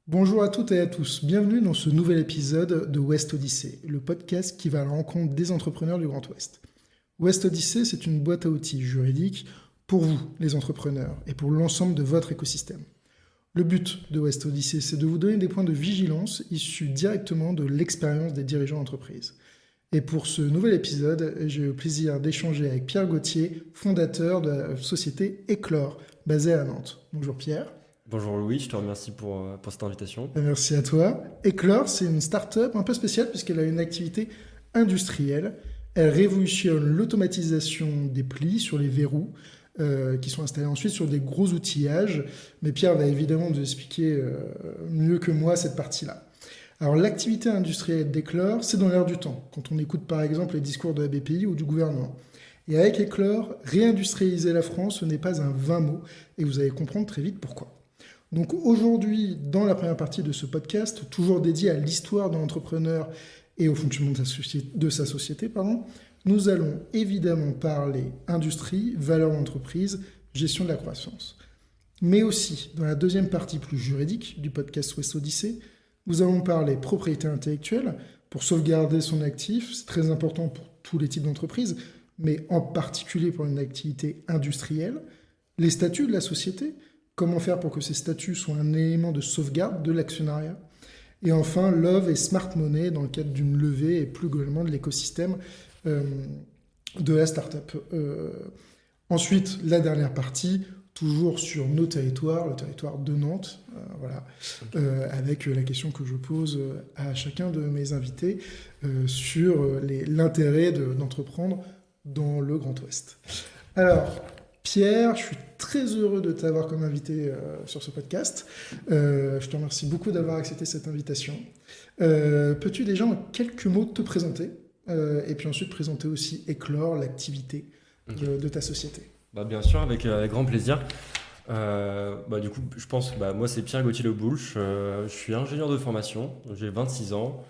Bonjour à toutes et à tous, bienvenue dans ce nouvel épisode de West Odyssey, le podcast qui va à la rencontre des entrepreneurs du Grand Ouest. West Odyssey, c'est une boîte à outils juridique pour vous, les entrepreneurs, et pour l'ensemble de votre écosystème. Le but de West Odyssey, c'est de vous donner des points de vigilance issus directement de l'expérience des dirigeants d'entreprise. Et pour ce nouvel épisode, j'ai le plaisir d'échanger avec Pierre Gauthier, fondateur de la société Éclore, basée à Nantes. Bonjour Pierre. Bonjour Louis, je te remercie pour cette invitation. Merci à toi. Éclore, c'est une start-up un peu spéciale puisqu'elle a une activité industrielle. Elle révolutionne l'automatisation des plis sur les verrous qui sont installés ensuite sur des gros outillages. Mais Pierre va évidemment nous expliquer mieux que moi cette partie-là. Alors l'activité industrielle d'Éclore, c'est dans l'air du temps, quand on écoute par exemple les discours de la BPI ou du gouvernement. Et avec Éclore, réindustrialiser la France, ce n'est pas un vain mot, et vous allez comprendre très vite pourquoi. Donc aujourd'hui, dans la première partie de ce podcast, toujours dédié à l'histoire de l'entrepreneur et au fonctionnement de sa société, nous allons évidemment parler industrie, valeur d'entreprise, gestion de la croissance. Mais aussi, dans la deuxième partie plus juridique du podcast West Odyssey, nous allons parler propriété intellectuelle pour sauvegarder son actif. C'est très important pour tous les types d'entreprises, mais en particulier pour une activité industrielle. Les statuts de la société, comment faire pour que ces statuts soient un élément de sauvegarde de l'actionnariat. Et enfin, Love et Smart Money dans le cadre d'une levée et plus globalement de l'écosystème de la startup. Ensuite, la dernière partie, toujours sur nos territoires, le territoire de Nantes, avec la question que je pose à chacun de mes invités sur l'intérêt d'entreprendre dans le Grand Ouest. Alors, Pierre, je suis très heureux de t'avoir comme invité sur ce podcast. Je te remercie beaucoup d'avoir accepté cette invitation. Peux-tu déjà en quelques mots te présenter et puis ensuite présenter aussi Éclore, l'activité de ta société? Bien sûr, avec grand plaisir. Du coup, je pense que moi c'est Pierre Gauthier Lebouche, je suis ingénieur de formation, j'ai 26 ans,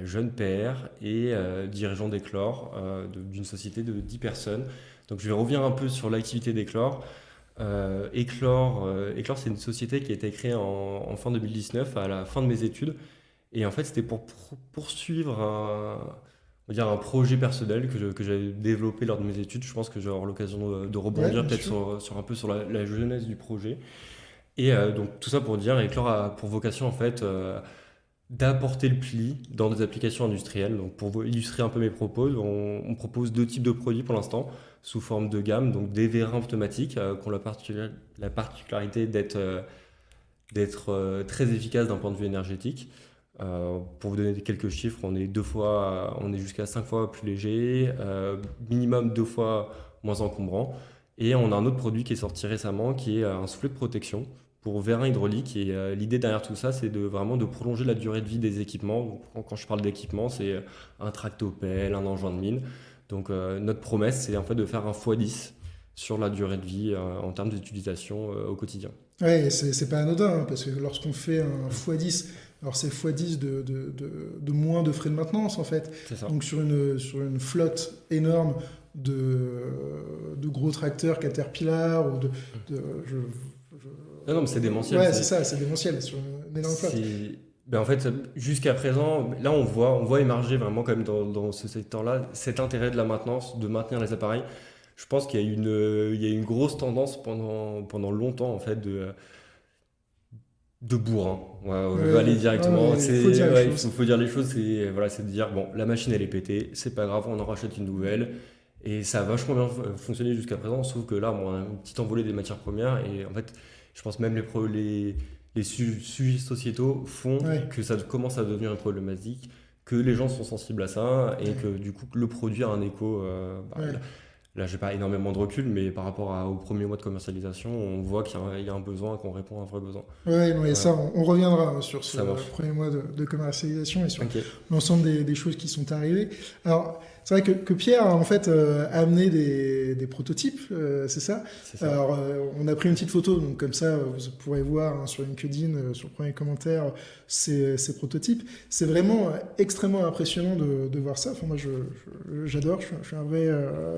jeune père et dirigeant d'Éclore, d'une société de 10 personnes. Donc je vais revenir un peu sur l'activité d'Éclore. Éclore, c'est une société qui a été créée en fin 2019, à la fin de mes études. Et en fait, c'était pour poursuivre un projet personnel que j'avais développé lors de mes études. Je pense que j'aurai l'occasion de rebondir peut-être sur un peu sur la jeunesse du projet. Et donc tout ça pour dire, Éclore a pour vocation en fait d'apporter le pli dans des applications industrielles. Donc pour illustrer un peu mes propos, on propose deux types de produits pour l'instant, sous forme de gamme, donc des vérins automatiques qui ont la particularité d'être très efficaces d'un point de vue énergétique. Pour vous donner quelques chiffres, on est jusqu'à 5 fois plus léger, minimum 2 fois moins encombrant. Et on a un autre produit qui est sorti récemment, qui est un soufflet de protection pour vérins hydrauliques. Et l'idée derrière tout ça, c'est vraiment de prolonger la durée de vie des équipements. Donc, quand je parle d'équipement, c'est un tractopelle, un engin de mine. Donc notre promesse, c'est en fait de faire un x10 sur la durée de vie en termes d'utilisation au quotidien. Oui, c'est pas anodin, parce que lorsqu'on fait un x10, alors c'est x10 de moins de frais de maintenance en fait. C'est ça. Donc sur une flotte énorme de gros tracteurs Caterpillar ou Non, mais c'est démentiel. Ouais, c'est ça, c'est démentiel sur une énorme flotte. En fait, jusqu'à présent, là, on voit émerger vraiment quand même dans ce secteur-là cet intérêt de la maintenance, de maintenir les appareils. Je pense qu'il y a une grosse tendance pendant longtemps en fait de bourrin. Ouais, on va aller directement. Il Faut dire les choses. C'est de dire bon, la machine elle est pétée, c'est pas grave, on en rachète une nouvelle. Et ça a vachement bien fonctionné jusqu'à présent, sauf que là, on a une petite envolée des matières premières. Et en fait, je pense même les sujets sociétaux font que ça commence à devenir une problématique, que les gens sont sensibles à ça et que du coup, le produit a un écho. Là, j'ai pas énormément de recul, mais par rapport aux premiers mois de commercialisation, on voit qu'il y a un besoin, qu'on répond à un vrai besoin. Oui, ça, on reviendra sur ce premier mois de commercialisation et sur l'ensemble des choses qui sont arrivées. Alors, c'est vrai que Pierre a en fait amené des prototypes, c'est ça? C'est ça. Alors, on a pris une petite photo, donc comme ça, vous pourrez voir sur LinkedIn, sur le premier commentaire, ces prototypes. C'est vraiment extrêmement impressionnant de voir ça. Enfin, moi, j'adore, je suis un vrai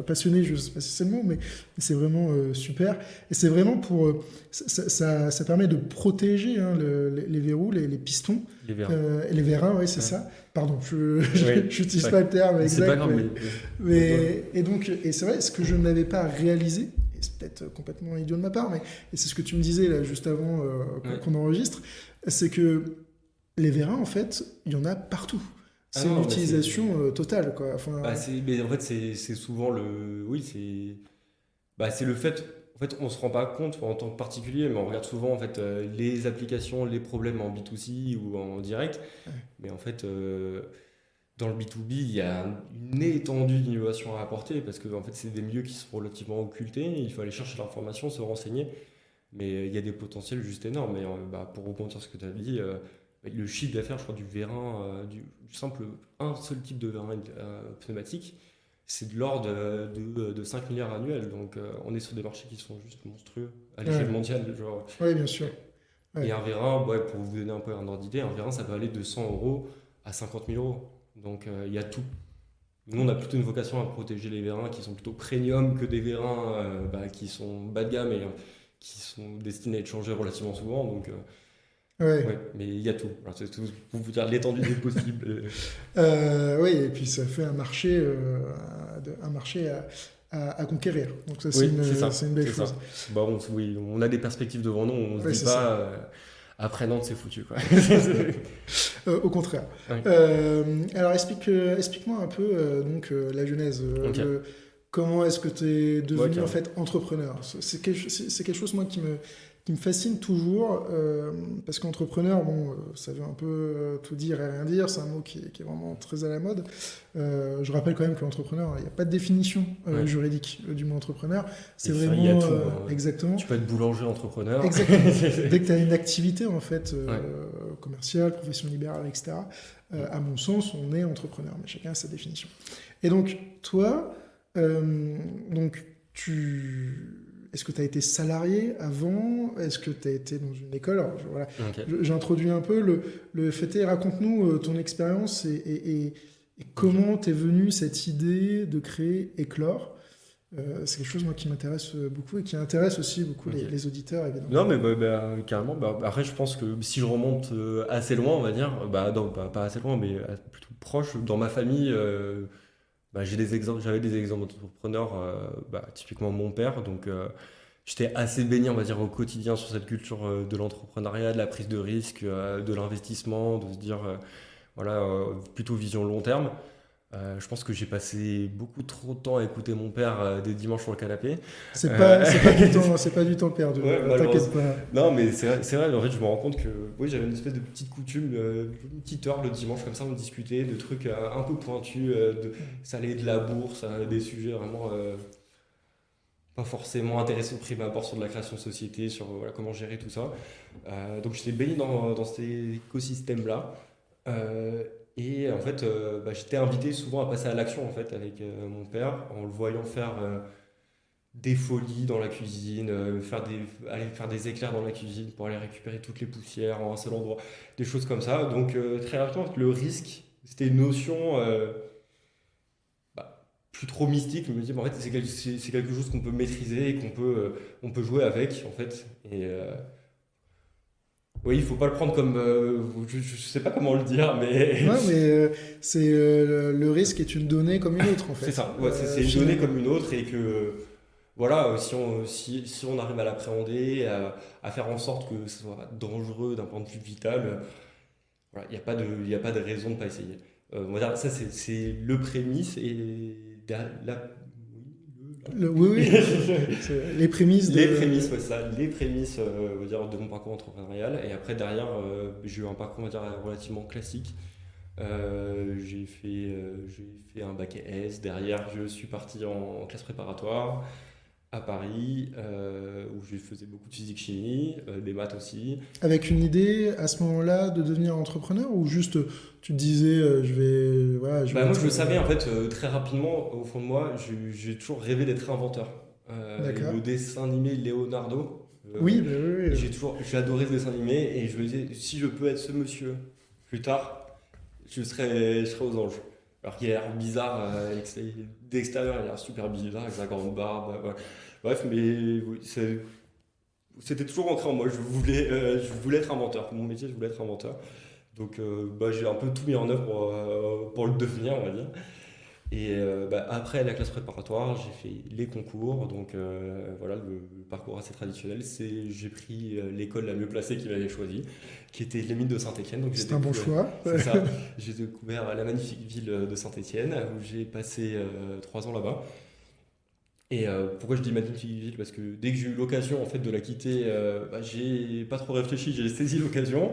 passionné je sais pas si c'est le mot, mais c'est vraiment super. Et c'est vraiment pour... ça permet de protéger hein, les verrous, les pistons. Les vérins. Les vérins, oui, c'est Ouais. ça. Pardon, je Oui. n'utilise Ouais. pas le terme C'est pas exact. grave, Et donc, et c'est vrai, ce que je n'avais pas réalisé, et c'est peut-être complètement idiot de ma part, mais et c'est ce que tu me disais là juste avant Ouais. qu'on enregistre, c'est que les vérins, en fait, il y en a partout. Ah C'est non, une mais utilisation totale, quoi. Enfin, bah, mais en fait, c'est souvent le. Oui, c'est le fait. En fait, on se rend pas compte en tant que particulier, mais on regarde souvent en fait les applications, les problèmes en B2C ou en direct. Mais en fait, dans le B2B, il y a une étendue d'innovation à apporter parce que en fait, c'est des milieux qui sont relativement occultés. Il faut aller chercher l'information, se renseigner. Mais il y a des potentiels juste énormes. Et bah, pour rebondir sur ce que tu as dit, le chiffre d'affaires, je crois, du vérin, du simple, un seul type de vérin pneumatique, c'est de l'ordre de 5 milliards annuels. Donc on est sur des marchés qui sont juste monstrueux à l'échelle ouais, mondiale. Genre. ouais, bien sûr. Et Ouais. un vérin, ouais, pour vous donner un peu un ordre d'idée, un vérin, ça peut aller de 100 euros à 50 000 euros. Donc il y a tout. Nous, on a plutôt une vocation à protéger les vérins qui sont plutôt premium que des vérins bah, qui sont bas de gamme et qui sont destinés à être changés relativement souvent. Donc, Ouais. ouais, mais il y a tout. Alors, c'est tout pour vous dire l'étendue des possibles. Oui, et puis ça fait un marché à conquérir. Donc ça, Oui, c'est ça. c'est une belle C'est chose. ça. Bah, oui, on a des perspectives devant nous. On se Ouais, dit c'est ça. pas après Nantes, c'est foutu, quoi. Au contraire. Ouais. Alors explique-moi un peu donc la genèse. Ok. Comment est-ce que tu es devenu Ouais, en carrément. fait entrepreneur? C'est quelque chose moi qui me fascine toujours parce qu'entrepreneur, bon, ça veut un peu tout dire et rien dire. C'est un mot qui est vraiment très à la mode. Je rappelle quand même que l'entrepreneur, il n'y a pas de définition Ouais. juridique du mot entrepreneur. C'est Et ça, vraiment il y a tout, hein. exactement. Tu peux être boulanger, entrepreneur. Exactement. Dès que tu as une activité en fait Ouais. commerciale, profession libérale, etc. À mon sens, on est entrepreneur, mais chacun a sa définition. Et donc toi, donc est-ce que tu as été salarié avant? Est-ce que tu as été dans une école? Alors, voilà, Ok. j'introduis un peu le fait. Raconte-nous ton expérience et comment t'es venue cette idée de créer Éclore. C'est quelque chose moi qui m'intéresse beaucoup et qui intéresse aussi beaucoup Ok. les auditeurs évidemment. Non, mais carrément. Bah, après, je pense que si je remonte assez loin, on va dire, pas assez loin, mais plutôt proche, dans ma famille, bah, j'avais des exemples d'entrepreneurs, bah, typiquement mon père. Donc, j'étais assez baigné, on va dire, au quotidien sur cette culture de l'entrepreneuriat, de la prise de risque, de l'investissement, de se dire, voilà, plutôt vision long terme. Je pense que j'ai passé beaucoup trop de temps à écouter mon père des dimanches sur le canapé. C'est Euh, pas, c'est pas du temps, c'est pas du temps perdu. Ouais, T'inquiète malheureusement. pas. Non, mais c'est vrai, en fait, je me rends compte que oui, j'avais une espèce de petite coutume, une petite heure le dimanche, comme ça, on discutait de trucs un peu pointus, ça allait de la bourse, des sujets vraiment pas forcément intéressants de prime abord sur de la création de société, sur voilà, comment gérer tout ça. Donc, j'étais baigné dans cet écosystème-là. Euh, et en fait, bah, j'étais invité souvent à passer à l'action en fait, avec mon père, en le voyant faire des folies dans la cuisine, aller faire des éclairs dans la cuisine pour aller récupérer toutes les poussières en un seul endroit, des choses comme ça. Donc très rapidement, le risque, c'était une notion bah, plus trop mystique. Je me dis, bah, en fait, c'est quelque chose qu'on peut maîtriser et on peut jouer avec, en fait. Et oui, il faut pas le prendre comme... je sais pas comment le dire, mais... Ouais, mais c'est le risque est une donnée comme une autre en fait. C'est ça, ouais, c'est une donnée Finalement. comme une autre et que voilà, si on arrive à l'appréhender, à faire en sorte que ce soit pas dangereux d'un point de vue vital, voilà, il y a pas de raison de ne pas essayer. On va dire, ça c'est le prémisse et Oui, oui. Les prémices les prémices, ouais, ça, les prémices on va dire, de mon parcours entrepreneurial. Et après, derrière, j'ai eu un parcours on va dire, relativement classique. J'ai fait un bac S. Derrière, je suis parti en classe préparatoire à Paris, où je faisais beaucoup de physique-chimie, des maths aussi. avec une idée à ce moment-là de devenir entrepreneur ou juste tu te disais je Bah, vais moi, être je le savais, en fait, très rapidement, au fond de moi, j'ai toujours rêvé d'être inventeur. d'accord. Le dessin animé Leonardo, Oui, bah oui, oui. j'ai adoré ce dessin animé et je me disais, si je peux être ce monsieur plus tard, je serai aux anges. Alors qu'il a l'air bizarre, d'extérieur, il a l'air super bizarre avec sa grande barbe. Ouais. Bref, mais oui, c'était toujours ancré en moi. Je voulais être inventeur. Pour mon métier, je voulais être inventeur. Donc, j'ai un peu tout mis en œuvre pour le devenir, on va dire. Et après la classe préparatoire, j'ai fait les concours. Donc, voilà, le parcours assez traditionnel. J'ai pris l'école la mieux placée qu'il avait choisie, qui était les Mines de Saint-Étienne. Donc, C'est un bon choix. c'est ça. J'ai découvert la magnifique ville de Saint-Étienne, où j'ai passé 3 ans là-bas. Et pourquoi je dis magnifique ville? Parce que dès que j'ai eu l'occasion en fait de la quitter, j'ai pas trop réfléchi, j'ai saisi l'occasion.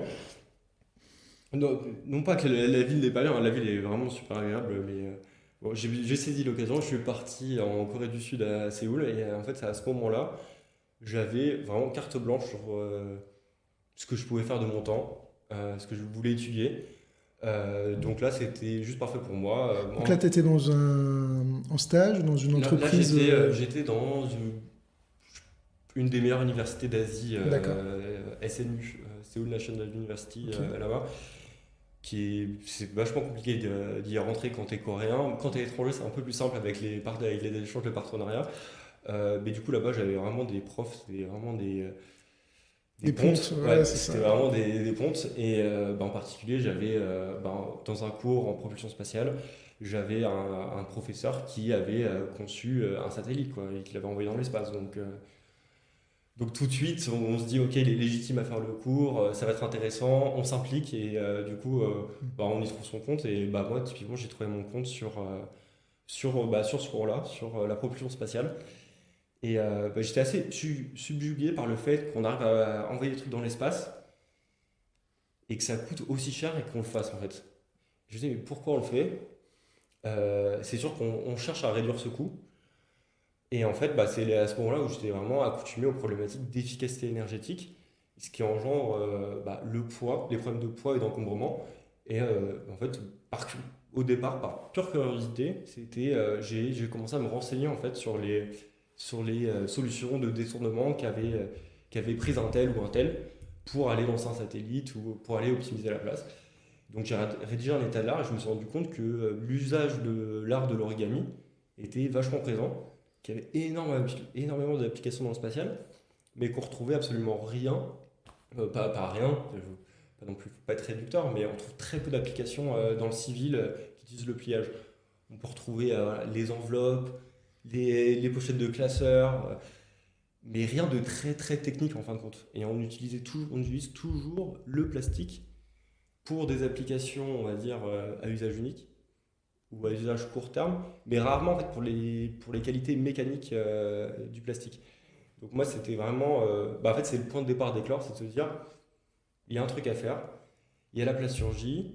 Non pas que la ville n'est pas bien, hein, la ville est vraiment super agréable, mais bon, j'ai saisi l'occasion, je suis parti en Corée du Sud à Séoul, et en fait c'est à ce moment-là, j'avais vraiment carte blanche sur ce que je pouvais faire de mon temps, ce que je voulais étudier. Donc là c'était juste parfait pour moi. Donc là, tu étais en stage, dans une Là, entreprise. j'étais dans une des meilleures universités d'Asie, D'accord. SNU, Seoul National University, Ok. là-bas. C'est vachement compliqué d'y rentrer quand t'es coréen. Quand t'es étranger, c'est un peu plus simple avec les échanges de partenariat. Mais du coup, là-bas, j'avais vraiment des profs, c'était vraiment des Des pontes, pontes. ouais, Ouais, c'est ça. c'était vraiment des pontes. Et en particulier, j'avais, dans un cours en propulsion spatiale, j'avais un professeur qui avait conçu un satellite, quoi, et qui l'avait envoyé dans l'espace. Donc tout de suite, on se dit, ok, il est légitime à faire le cours, ça va être intéressant, on s'implique et du coup, on y trouve son compte. Et moi, typiquement, j'ai trouvé mon compte sur ce cours-là, sur la propulsion spatiale. Et j'étais assez subjugué par le fait qu'on arrive à envoyer des trucs dans l'espace et que ça coûte aussi cher et qu'on le fasse en fait. Je me disais, mais pourquoi on le fait? C'est sûr qu'on cherche à réduire ce coût. Et en fait, c'est à ce moment-là où j'étais vraiment accoutumé aux problématiques d'efficacité énergétique, ce qui engendre le poids, les problèmes de poids et d'encombrement. Et en fait, par, au départ, par pure curiosité, j'ai commencé à me renseigner en fait sur les solutions de détournement qu'avait prise un tel ou un tel pour aller lancer un satellite ou pour aller optimiser la place. Donc j'ai rédigé un état de l'art et je me suis rendu compte que l'usage de l'art de l'origami était vachement présent, qu'il y avait énormément d'applications dans le spatial, mais qu'on retrouvait absolument rien, pas rien, pas non plus, faut pas être réducteur, mais on trouve très peu d'applications dans le civil qui utilisent le pliage. On peut retrouver voilà, les enveloppes, les pochettes de classeurs, mais rien de très très technique en fin de compte. Et on utilise toujours le plastique pour des applications, on va dire, à usage unique ou à usage court terme, mais rarement en fait, pour les qualités mécaniques du plastique. Donc moi, c'était vraiment... en fait, c'est le point de départ d'Eclore, c'est de se dire, il y a un truc à faire, il y a la place sur J,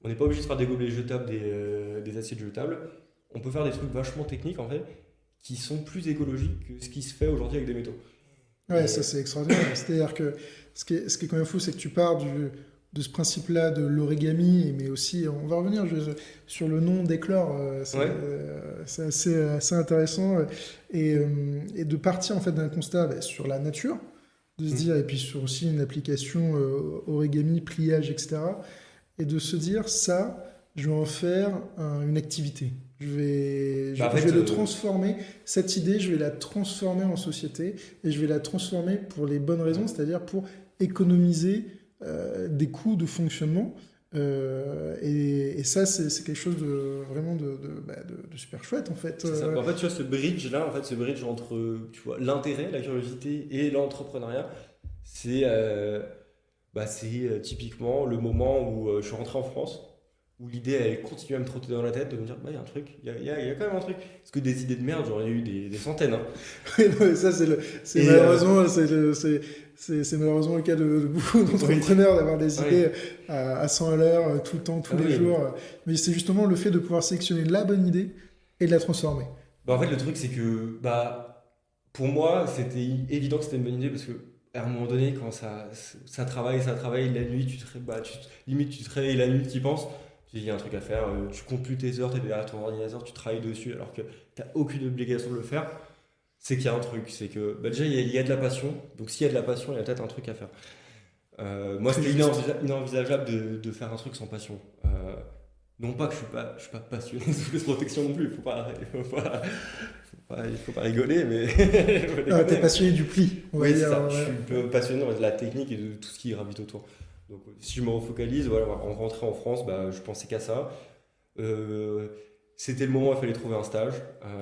on n'est pas obligé de faire des gobelets jetables, des assiettes jetables, on peut faire des trucs vachement techniques, en fait, qui sont plus écologiques que ce qui se fait aujourd'hui avec des métaux. Ouais, ça Et c'est extraordinaire. C'est-à-dire que ce qui est quand même fou, c'est que tu pars de ce principe-là de l'origami, mais aussi, on va revenir sur le nom d'éclore, ouais, c'est assez intéressant, et de partir en fait d'un constat sur la nature, de se mm. dire, et puis sur aussi une application origami, pliage, etc., et de se dire, ça, je vais en faire une activité. En Je vais fait, le transformer, cette idée, je vais la transformer en société et je vais la transformer pour les bonnes raisons, c'est-à-dire pour économiser des coûts de fonctionnement. Et ça, c'est quelque chose vraiment de super chouette en fait. c'est ça. En fait, tu vois, ce bridge-là, en fait, ce bridge entre tu vois, l'intérêt, la curiosité et l'entrepreneuriat, c'est typiquement le moment où je suis rentré en France, où l'idée, elle continue à me trotter dans la tête, de me dire, il y a un truc, il y a quand même un truc. Parce que des idées de merde, j'en ai eu des centaines. Hein. Oui, non, mais ça, c'est Et malheureusement, c'est malheureusement le cas de beaucoup oui, d'entrepreneurs d'avoir des oui. idées à 100 à l'heure, tout le temps, Ah tous les oui. jours. Mais c'est justement le fait de pouvoir sélectionner la bonne idée et de la transformer. En fait, le truc, c'est que pour moi, c'était évident que c'était une bonne idée parce que à un moment donné, quand ça travaille, la nuit, limite, tu te réveilles la nuit, tu y penses, tu dis, il y a un truc à faire, tu comptes plus tes heures, tu es derrière ton ordinateur, tu travailles dessus alors que tu n'as aucune obligation de le faire. C'est qu'il y a un truc, c'est que déjà, il y a de la passion, donc s'il y a de la passion, il y a peut-être un truc à faire. Moi, Très c'était juste. inenvisageable de faire un truc sans passion. Non pas que je suis pas passionné de souffleuse protection non plus, il faut pas rigoler, mais je veux Ah, t'es déconner. passionné du pli, on va Oui, c'est dire. ça. Je Ouais. suis un peu passionné de la technique et de tout ce qui gravite autour. Donc, si je me refocalise, voilà, en rentrée en France, bah, je pensais qu'à ça. Euh, C'était le moment où il fallait trouver un stage.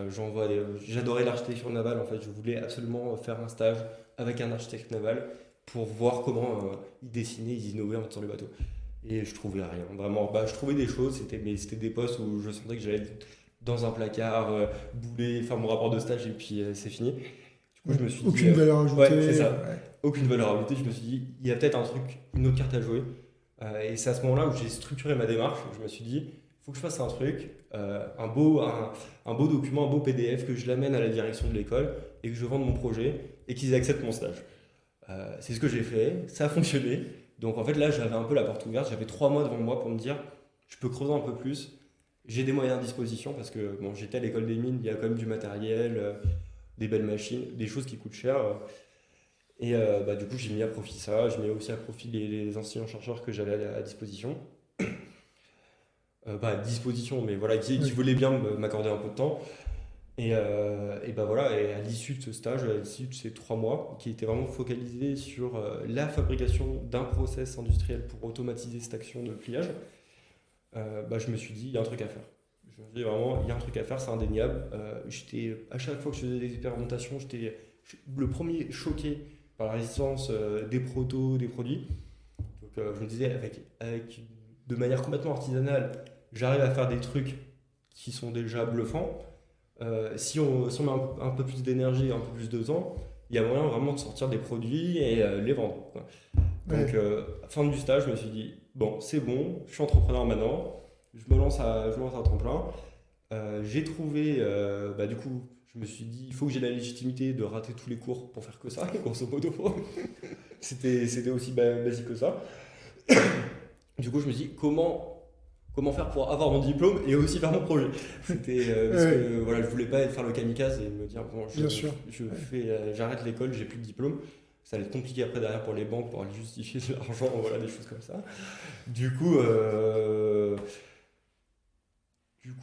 J'adorais l'architecture navale, en fait. Je voulais absolument faire un stage avec un architecte naval pour voir comment ils dessinaient, ils innovaient sur les bateaux. Et je trouvais rien, vraiment. Bah, je trouvais des choses, mais c'était des postes où je sentais que j'allais être dans un placard, bouler, faire mon rapport de stage et puis c'est fini. Du coup, Ouais. je me suis dit, Aucune valeur ouais, c'est ajoutée. ça, Ouais. aucune valeur ajoutée. Je me suis dit, il y a peut-être un truc, une autre carte à jouer. Et c'est à ce moment-là où j'ai structuré ma démarche. Je me suis dit, il faut que je fasse un truc, un beau document, un beau PDF, que je l'amène à la direction de l'école et que je vende mon projet et qu'ils acceptent mon stage. C'est ce que j'ai fait, ça a fonctionné. Donc en fait là j'avais un peu la porte ouverte, j'avais 3 mois devant moi pour me dire je peux creuser un peu plus, j'ai des moyens à disposition parce que bon, j'étais à l'école des mines, il y a quand même du matériel, des belles machines, des choses qui coûtent cher. Bah, du coup j'ai mis à profit ça, j'ai mis aussi à profit les enseignants-chercheurs que j'avais à disposition. Pas à disposition mais voilà, qui Ouais. voulaient bien m'accorder un peu de temps. Et bah voilà, et à l'issue de ce stage, à l'issue de ces 3 mois, qui était vraiment focalisé sur la fabrication d'un process industriel pour automatiser cette action de pliage, bah, je me suis dit, il y a un truc à faire. Je me suis dit vraiment, il y a un truc à faire, c'est indéniable. À chaque fois que je faisais des expérimentations, j'étais le premier choqué par la résistance des protos, des produits. Donc je me disais, de manière complètement artisanale, j'arrive à faire des trucs qui sont déjà bluffants. Si on met un peu plus d'énergie, un peu plus de temps, il y a moyen vraiment de sortir des produits et les vendre, quoi. Donc, Ouais. fin du stage, je me suis dit, bon, c'est bon, je suis entrepreneur maintenant, je me lance à temps plein. J'ai trouvé, bah, du coup, je me suis dit, il faut que j'ai la légitimité de rater tous les cours pour faire que ça, grosso modo. C'était aussi basique que ça. Du coup, je me suis dit, comment faire pour avoir mon diplôme et aussi faire mon projet. C'était parce Ouais. que voilà, je voulais pas faire le kamikaze et me dire bon, Bien sûr. Ouais. j'arrête l'école, j'ai plus de diplôme. Ça allait être compliqué après derrière pour les banques pour aller justifier de l'argent, voilà, des choses comme ça. Du coup, euh,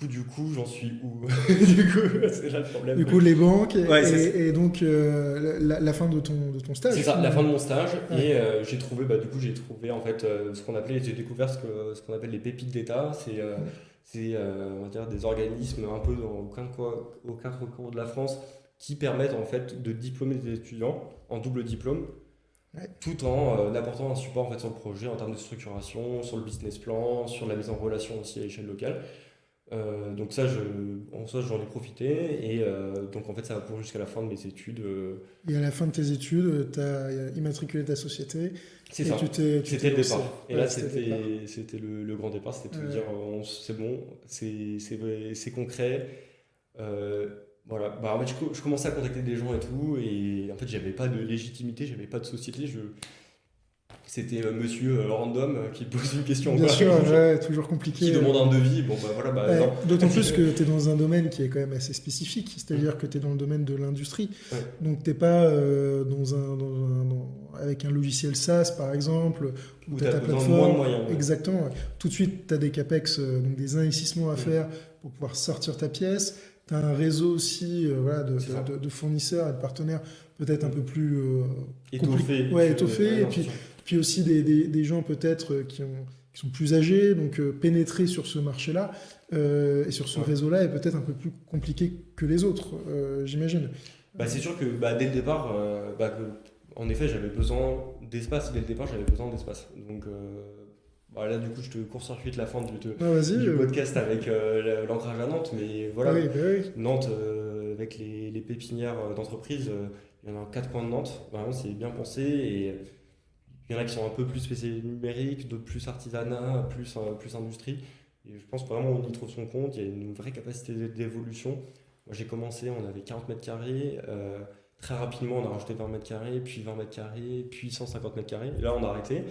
du coup, j'en suis où? Du coup, c'est là le Du problème. coup, les banques Ouais, et donc la fin de ton c'est stage, ça, la fin de finalement. mon stage. Ouais. J'ai trouvé en fait j'ai découvert ce qu'on appelle les pépites d'État. On va dire des organismes un peu aux 4 coins de la France qui permettent en fait de diplômer des étudiants en double diplôme, Ouais. tout en apportant un support en fait sur le projet en termes de structuration, sur le business plan, sur la mise en relation aussi à l'échelle locale. Donc ça, en soi, j'en ai profité et donc en fait ça va pour jusqu'à la fin de mes études. Et à la fin de tes études, tu as immatriculé ta société C'est et ça. tu C'était t'es le lancé. départ. Et Ouais, là, c'était le départ. c'était le grand départ. C'était de me Ouais. dire, c'est bon, c'est concret. Euh, voilà. Bah, en fait, je commençais à contacter des gens et tout. Et en fait, j'avais pas de légitimité, j'avais pas de société. C'était monsieur random qui pose une question, Bien quoi. sûr, ouais, toujours Qui compliqué. demande un devis. Bon, bah voilà, bah Ouais, non. d'autant plus que tu es dans un domaine qui est quand même assez spécifique, c'est-à-dire que tu es dans le domaine de l'industrie. Ouais. Donc t'es pas avec un logiciel SaaS par exemple, où Où tu as tu as ta besoin de moins de plateforme. moyens. Ouais. Exactement. Tout de suite, tu as des CAPEX, donc des investissements à Mm. faire pour pouvoir sortir ta pièce. Tu as un réseau aussi voilà, C'est ça. de fournisseurs et de partenaires peut-être un peu plus Étoffé. ouais, étoffés. Et Non, c'est sûr. puis aussi des gens peut-être qui sont plus âgés, donc pénétrer sur ce marché-là et sur ce Ouais. réseau-là est peut-être un peu plus compliqué que les autres, j'imagine. Bah, c'est sûr que dès le départ, en effet, j'avais besoin d'espace. Dès le départ, j'avais besoin d'espace. Donc là, du coup, je te court-circuite la fin Ah, vas-y. du podcast avec l'ancrage à Nantes. Mais Ah voilà, oui, bah oui. Nantes, avec les pépinières d'entreprise, il y en a en 4 coins de Nantes. Vraiment, c'est bien pensé. Et il y en a qui sont un peu plus spécialisés numérique, d'autres plus artisanat, plus industrie. Et je pense vraiment on y trouve son compte. Il y a une vraie capacité d'évolution. Moi, j'ai commencé, on avait 40 mètres carrés. Très rapidement, on a rajouté 20 mètres carrés, puis 20 mètres carrés, puis 150 mètres carrés. Et là, on a arrêté.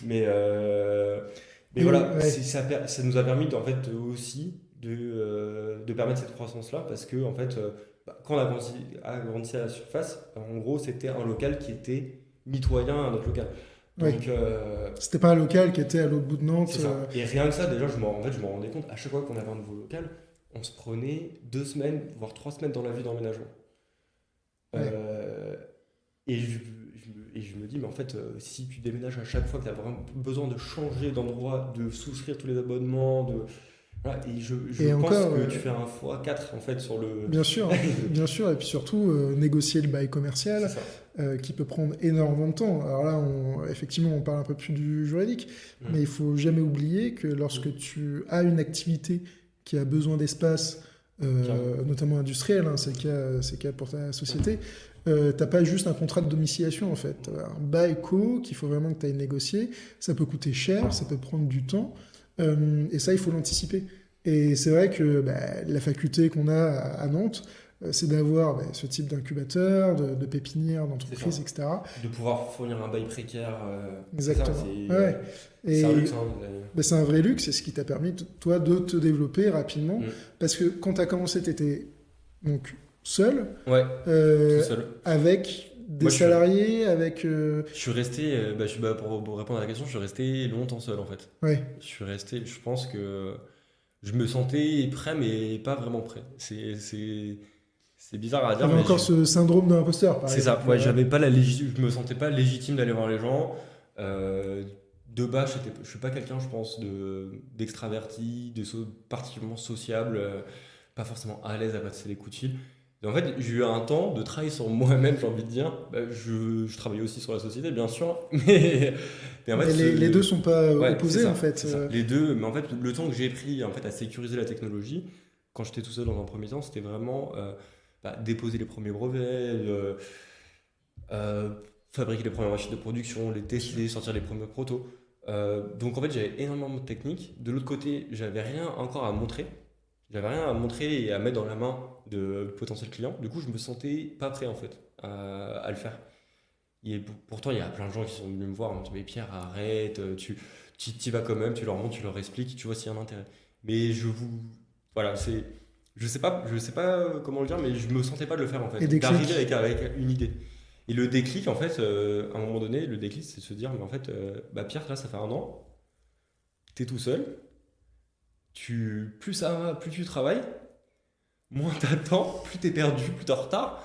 Mais, mais Et voilà, ouais. ça nous a permis en fait, aussi de permettre cette croissance-là parce que en fait, quand on agrandissait à la surface, en gros, c'était un local qui était mitoyen à notre local. Oui. Donc, C'était pas un local qui était à l'autre bout de c'est Nantes. ça. Et rien que ça, déjà, en fait, je me rendais compte, à chaque fois qu'on avait un nouveau local, on se prenait 2 semaines, voire 3 semaines dans la vie d'emménagement. Ouais. Euh, et je me dis, mais en fait, si tu déménages à chaque fois que tu as vraiment besoin de changer d'endroit, de souscrire tous les abonnements, voilà, et je Et pense encore, que tu fais un x4 en fait sur le. bien sûr, bien sûr, et puis surtout négocier le bail C'est commercial ça. qui peut prendre énormément de temps. Alors là, effectivement, on parle un peu plus du juridique, mais il Mm. faut jamais oublier que Mm. lorsque tu as une activité qui a besoin d'espace, Carrément. notamment industriel, hein, c'est le cas pour ta société, t'as pas juste un contrat de domiciliation en fait. T'as un bail co qu'il faut vraiment que tu ailles négocier. Ça peut coûter cher, ça peut prendre du temps, et ça, il faut l'anticiper. Et c'est vrai que bah, la faculté qu'on a à Nantes, c'est d'avoir bah, ce type d'incubateur, de pépinière, C'est d'entreprise, ça. etc. De pouvoir fournir un bail précaire, c'est ça, Exactement. Ouais. c'est un luxe. Et Hein, bah, c'est un vrai luxe, c'est ce qui t'a permis, toi, de te développer rapidement. Mm. Parce que quand tu as commencé, tu étais donc seul, Ouais, tout euh, seul. avec des Moi, salariés, avec... je suis resté, pour répondre à la question, je suis resté longtemps seul en fait. Ouais. Je suis resté, je pense que je me sentais prêt, mais pas vraiment prêt. C'est bizarre à Tu dire, avais mais encore ce syndrome de l'imposteur, par c'est ça. exemple. Ouais, j'avais pas je me sentais pas légitime d'aller voir les gens. Euh, de base, je suis pas quelqu'un, je pense, d'extraverti, particulièrement sociable, pas forcément à l'aise à passer les coups de fil. Et en fait, j'ai eu un temps de travailler sur moi-même, j'ai envie de dire. Bah, je travaillais aussi sur la société, bien sûr, mais en fait, Mais les deux sont pas ouais, c'est opposés, en ça, fait. c'est ça. Les deux, mais en fait, le temps que j'ai pris en fait à sécuriser la technologie, quand j'étais tout seul dans un premier temps, c'était vraiment déposer les premiers brevets, euh, fabriquer les premières machines de production, les Bien sûr. tester, sortir les premiers protos. Donc en fait, j'avais énormément de technique. De l'autre côté, j'avais rien encore à montrer. J'avais rien à montrer et à mettre dans la main de potentiels clients. Du coup, je me sentais pas prêt en fait à le faire. Et pourtant, il y a plein de gens qui sont venus me voir, ils m'ont dit, mais Pierre, arrête, tu y vas quand même, tu leur montres, tu leur expliques, tu vois s'il y a un intérêt. Mais voilà, je sais pas comment le dire, mais je me sentais pas de le faire en Et fait, des d'arriver clics. avec une idée. Et le déclic, en fait, à un moment donné, le déclic, c'est de se dire, mais en fait, Pierre, là, ça fait 1 an, t'es tout seul, plus ça va, plus tu travailles, moins t'attends, plus t'es perdu, plus t'es en retard.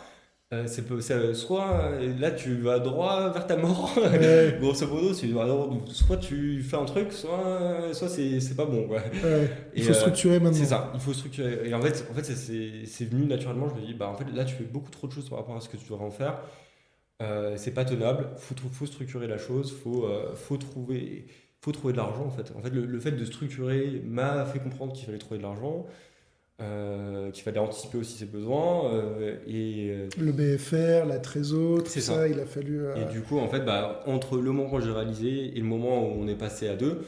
Soit là tu vas droit vers ta mort, Ouais, grosso modo, soit tu fais un truc, soit c'est pas bon, quoi. ouais. Il Et faut structurer c'est maintenant. ça, il faut structurer. Et en fait c'est venu naturellement. Je me dis, bah en fait là tu fais beaucoup trop de choses par rapport à ce que tu devrais en faire. C'est pas tenable, faut structurer la chose, faut trouver de l'argent en fait. En fait, le fait de structurer m'a fait comprendre qu'il fallait trouver de l'argent, qu'il fallait anticiper aussi ses besoins, Le BFR, la Trésor, tout c'est ça, ça. il a fallu. Et du coup, en fait, entre le moment où j'ai réalisé et le moment où on est passé à deux,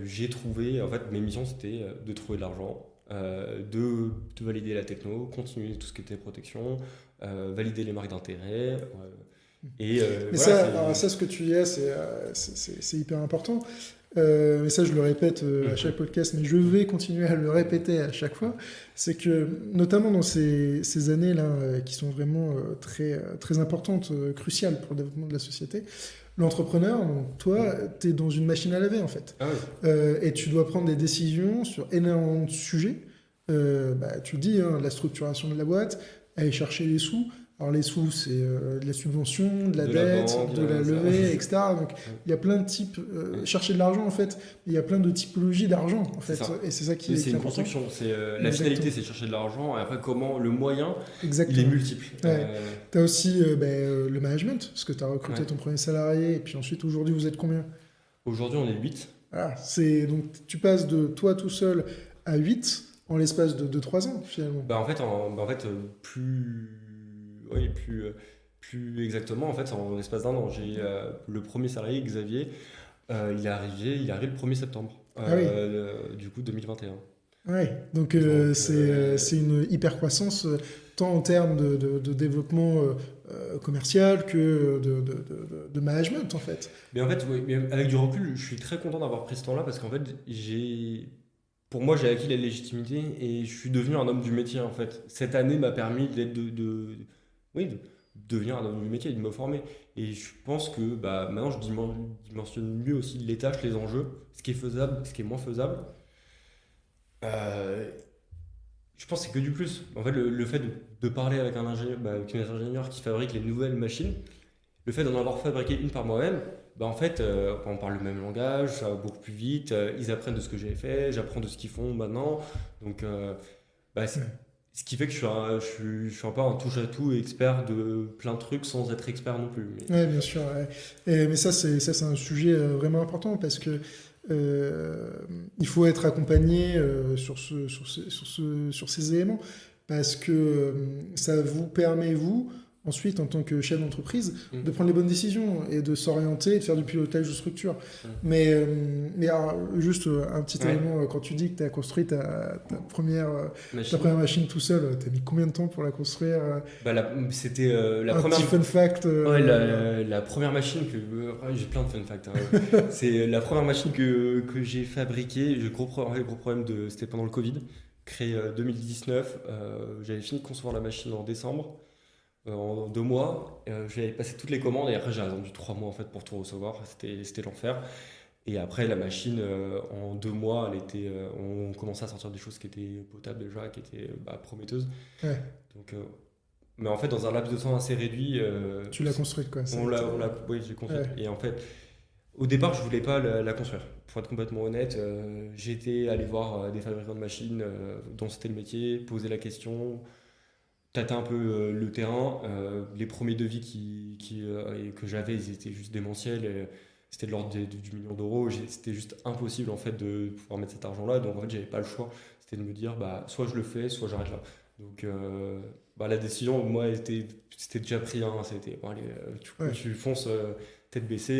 j'ai trouvé, en fait, mes missions, c'était de trouver de l'argent, de valider la techno, continuer tout ce qui était protection, valider les marques d'intérêt. Mais Voilà, ça, alors c'est. ça, ce que tu dis là, c'est hyper important. Mais ça, je le répète à chaque Mhm. podcast, mais je vais continuer à le répéter à chaque fois. C'est que, notamment dans ces années-là, qui sont vraiment très importantes, cruciales pour le développement de la société, l'entrepreneur, donc toi, Mhm. tu es dans une machine à laver, en fait. Ah oui, Et tu dois prendre des décisions sur énormément de sujets. Tu le dis, hein, la structuration de la boîte, aller chercher les sous. Alors les sous, c'est de la subvention, de la de la dette, banque, de la ça. levée, etc. Donc Ouais. il y a plein de types, Ouais. chercher de l'argent en fait, il y a plein de typologies d'argent en C'est fait, ça. et c'est ça C'est qui est une important. construction. La finalité, Exactement. c'est de chercher de l'argent. Et après, le moyen, il est Exactement. multiple. Ouais. Tu as aussi le management, parce que tu as recruté Ouais. ton premier salarié, et puis ensuite aujourd'hui vous êtes combien? Aujourd'hui, on est 8. Voilà, donc tu passes de toi tout seul à 8 en l'espace de 3 ans finalement. Oui, plus exactement, en fait, en l'espace d'1 an, j'ai le premier salarié, Xavier, il est arrivé le 1er septembre, Ah oui, du coup 2021. ouais. Donc Donc, c'est une hyper croissance tant en termes de développement commercial que de management en fait. mais en fait, oui, mais avec du recul, je suis très content d'avoir pris ce temps-là parce qu'en fait, pour moi, j'ai acquis la légitimité et je suis devenu un homme du métier, en fait. Cette année m'a permis oui, devenir un homme du métier et de me former. Et je pense que maintenant, je dimensionne mieux aussi les tâches, les enjeux, ce qui est faisable, ce qui est moins faisable. Euh, je pense que c'est que du plus. En fait, le fait de parler avec un ingénieur, avec un ingénieur qui fabrique les nouvelles machines, le fait d'en avoir fabriqué une par moi-même, en fait, on parle le même langage, ça va beaucoup plus vite, ils apprennent de ce que j'ai fait, j'apprends de ce qu'ils font maintenant. Donc, c'est- Ouais. ce qui fait que je suis un peu un touche-à-tout et expert de plein de trucs sans être expert non plus. Ouais, bien sûr. Ouais. Mais ça, c'est un sujet vraiment important parce que euh, il faut être accompagné sur ces éléments parce que ça vous permet, vous, ensuite, en tant que chef d'entreprise, Mm. de prendre les bonnes décisions et de s'orienter et de faire du pilotage de structure. Mm. Mais alors, juste un petit Ouais, élément, quand tu dis que tu as construit ta machine. première machine tout seul, tu as mis combien de temps pour la construire C'était la Un première. petit fun fact. Ouais, la première machine que. Ouais, j'ai plein de fun facts, hein. C'est la première machine que j'ai fabriquée. Le gros problème c'était pendant le Covid. Créé 2019. J'avais fini de concevoir la machine en décembre. En 2 mois. J'avais passé toutes les commandes et après j'ai attendu 3 mois en fait pour tout recevoir. C'était l'enfer. Et après la machine, en 2 mois, on commençait à sortir des choses qui étaient potables déjà, qui étaient prometteuses. Ouais, Donc, mais en fait, dans un laps de temps assez réduit, tu l'as construite, quoi. oui, j'ai construit. Ouais. Et en fait, au départ, je voulais pas la construire. Pour être complètement honnête, j'étais allé voir des fabricants de machines dont c'était le métier, poser la question, tâter un peu le terrain. Les premiers devis que j'avais, ils étaient juste démentiels. C'était de l'ordre du million d'euros. C'était juste impossible en fait de pouvoir mettre cet argent-là. Donc en fait, j'avais pas le choix. C'était de me dire, soit je le fais, soit j'arrête là. Donc la décision, moi, c'était déjà pris, hein. C'était, bon, allez, Ouais. tu fonces tête baissée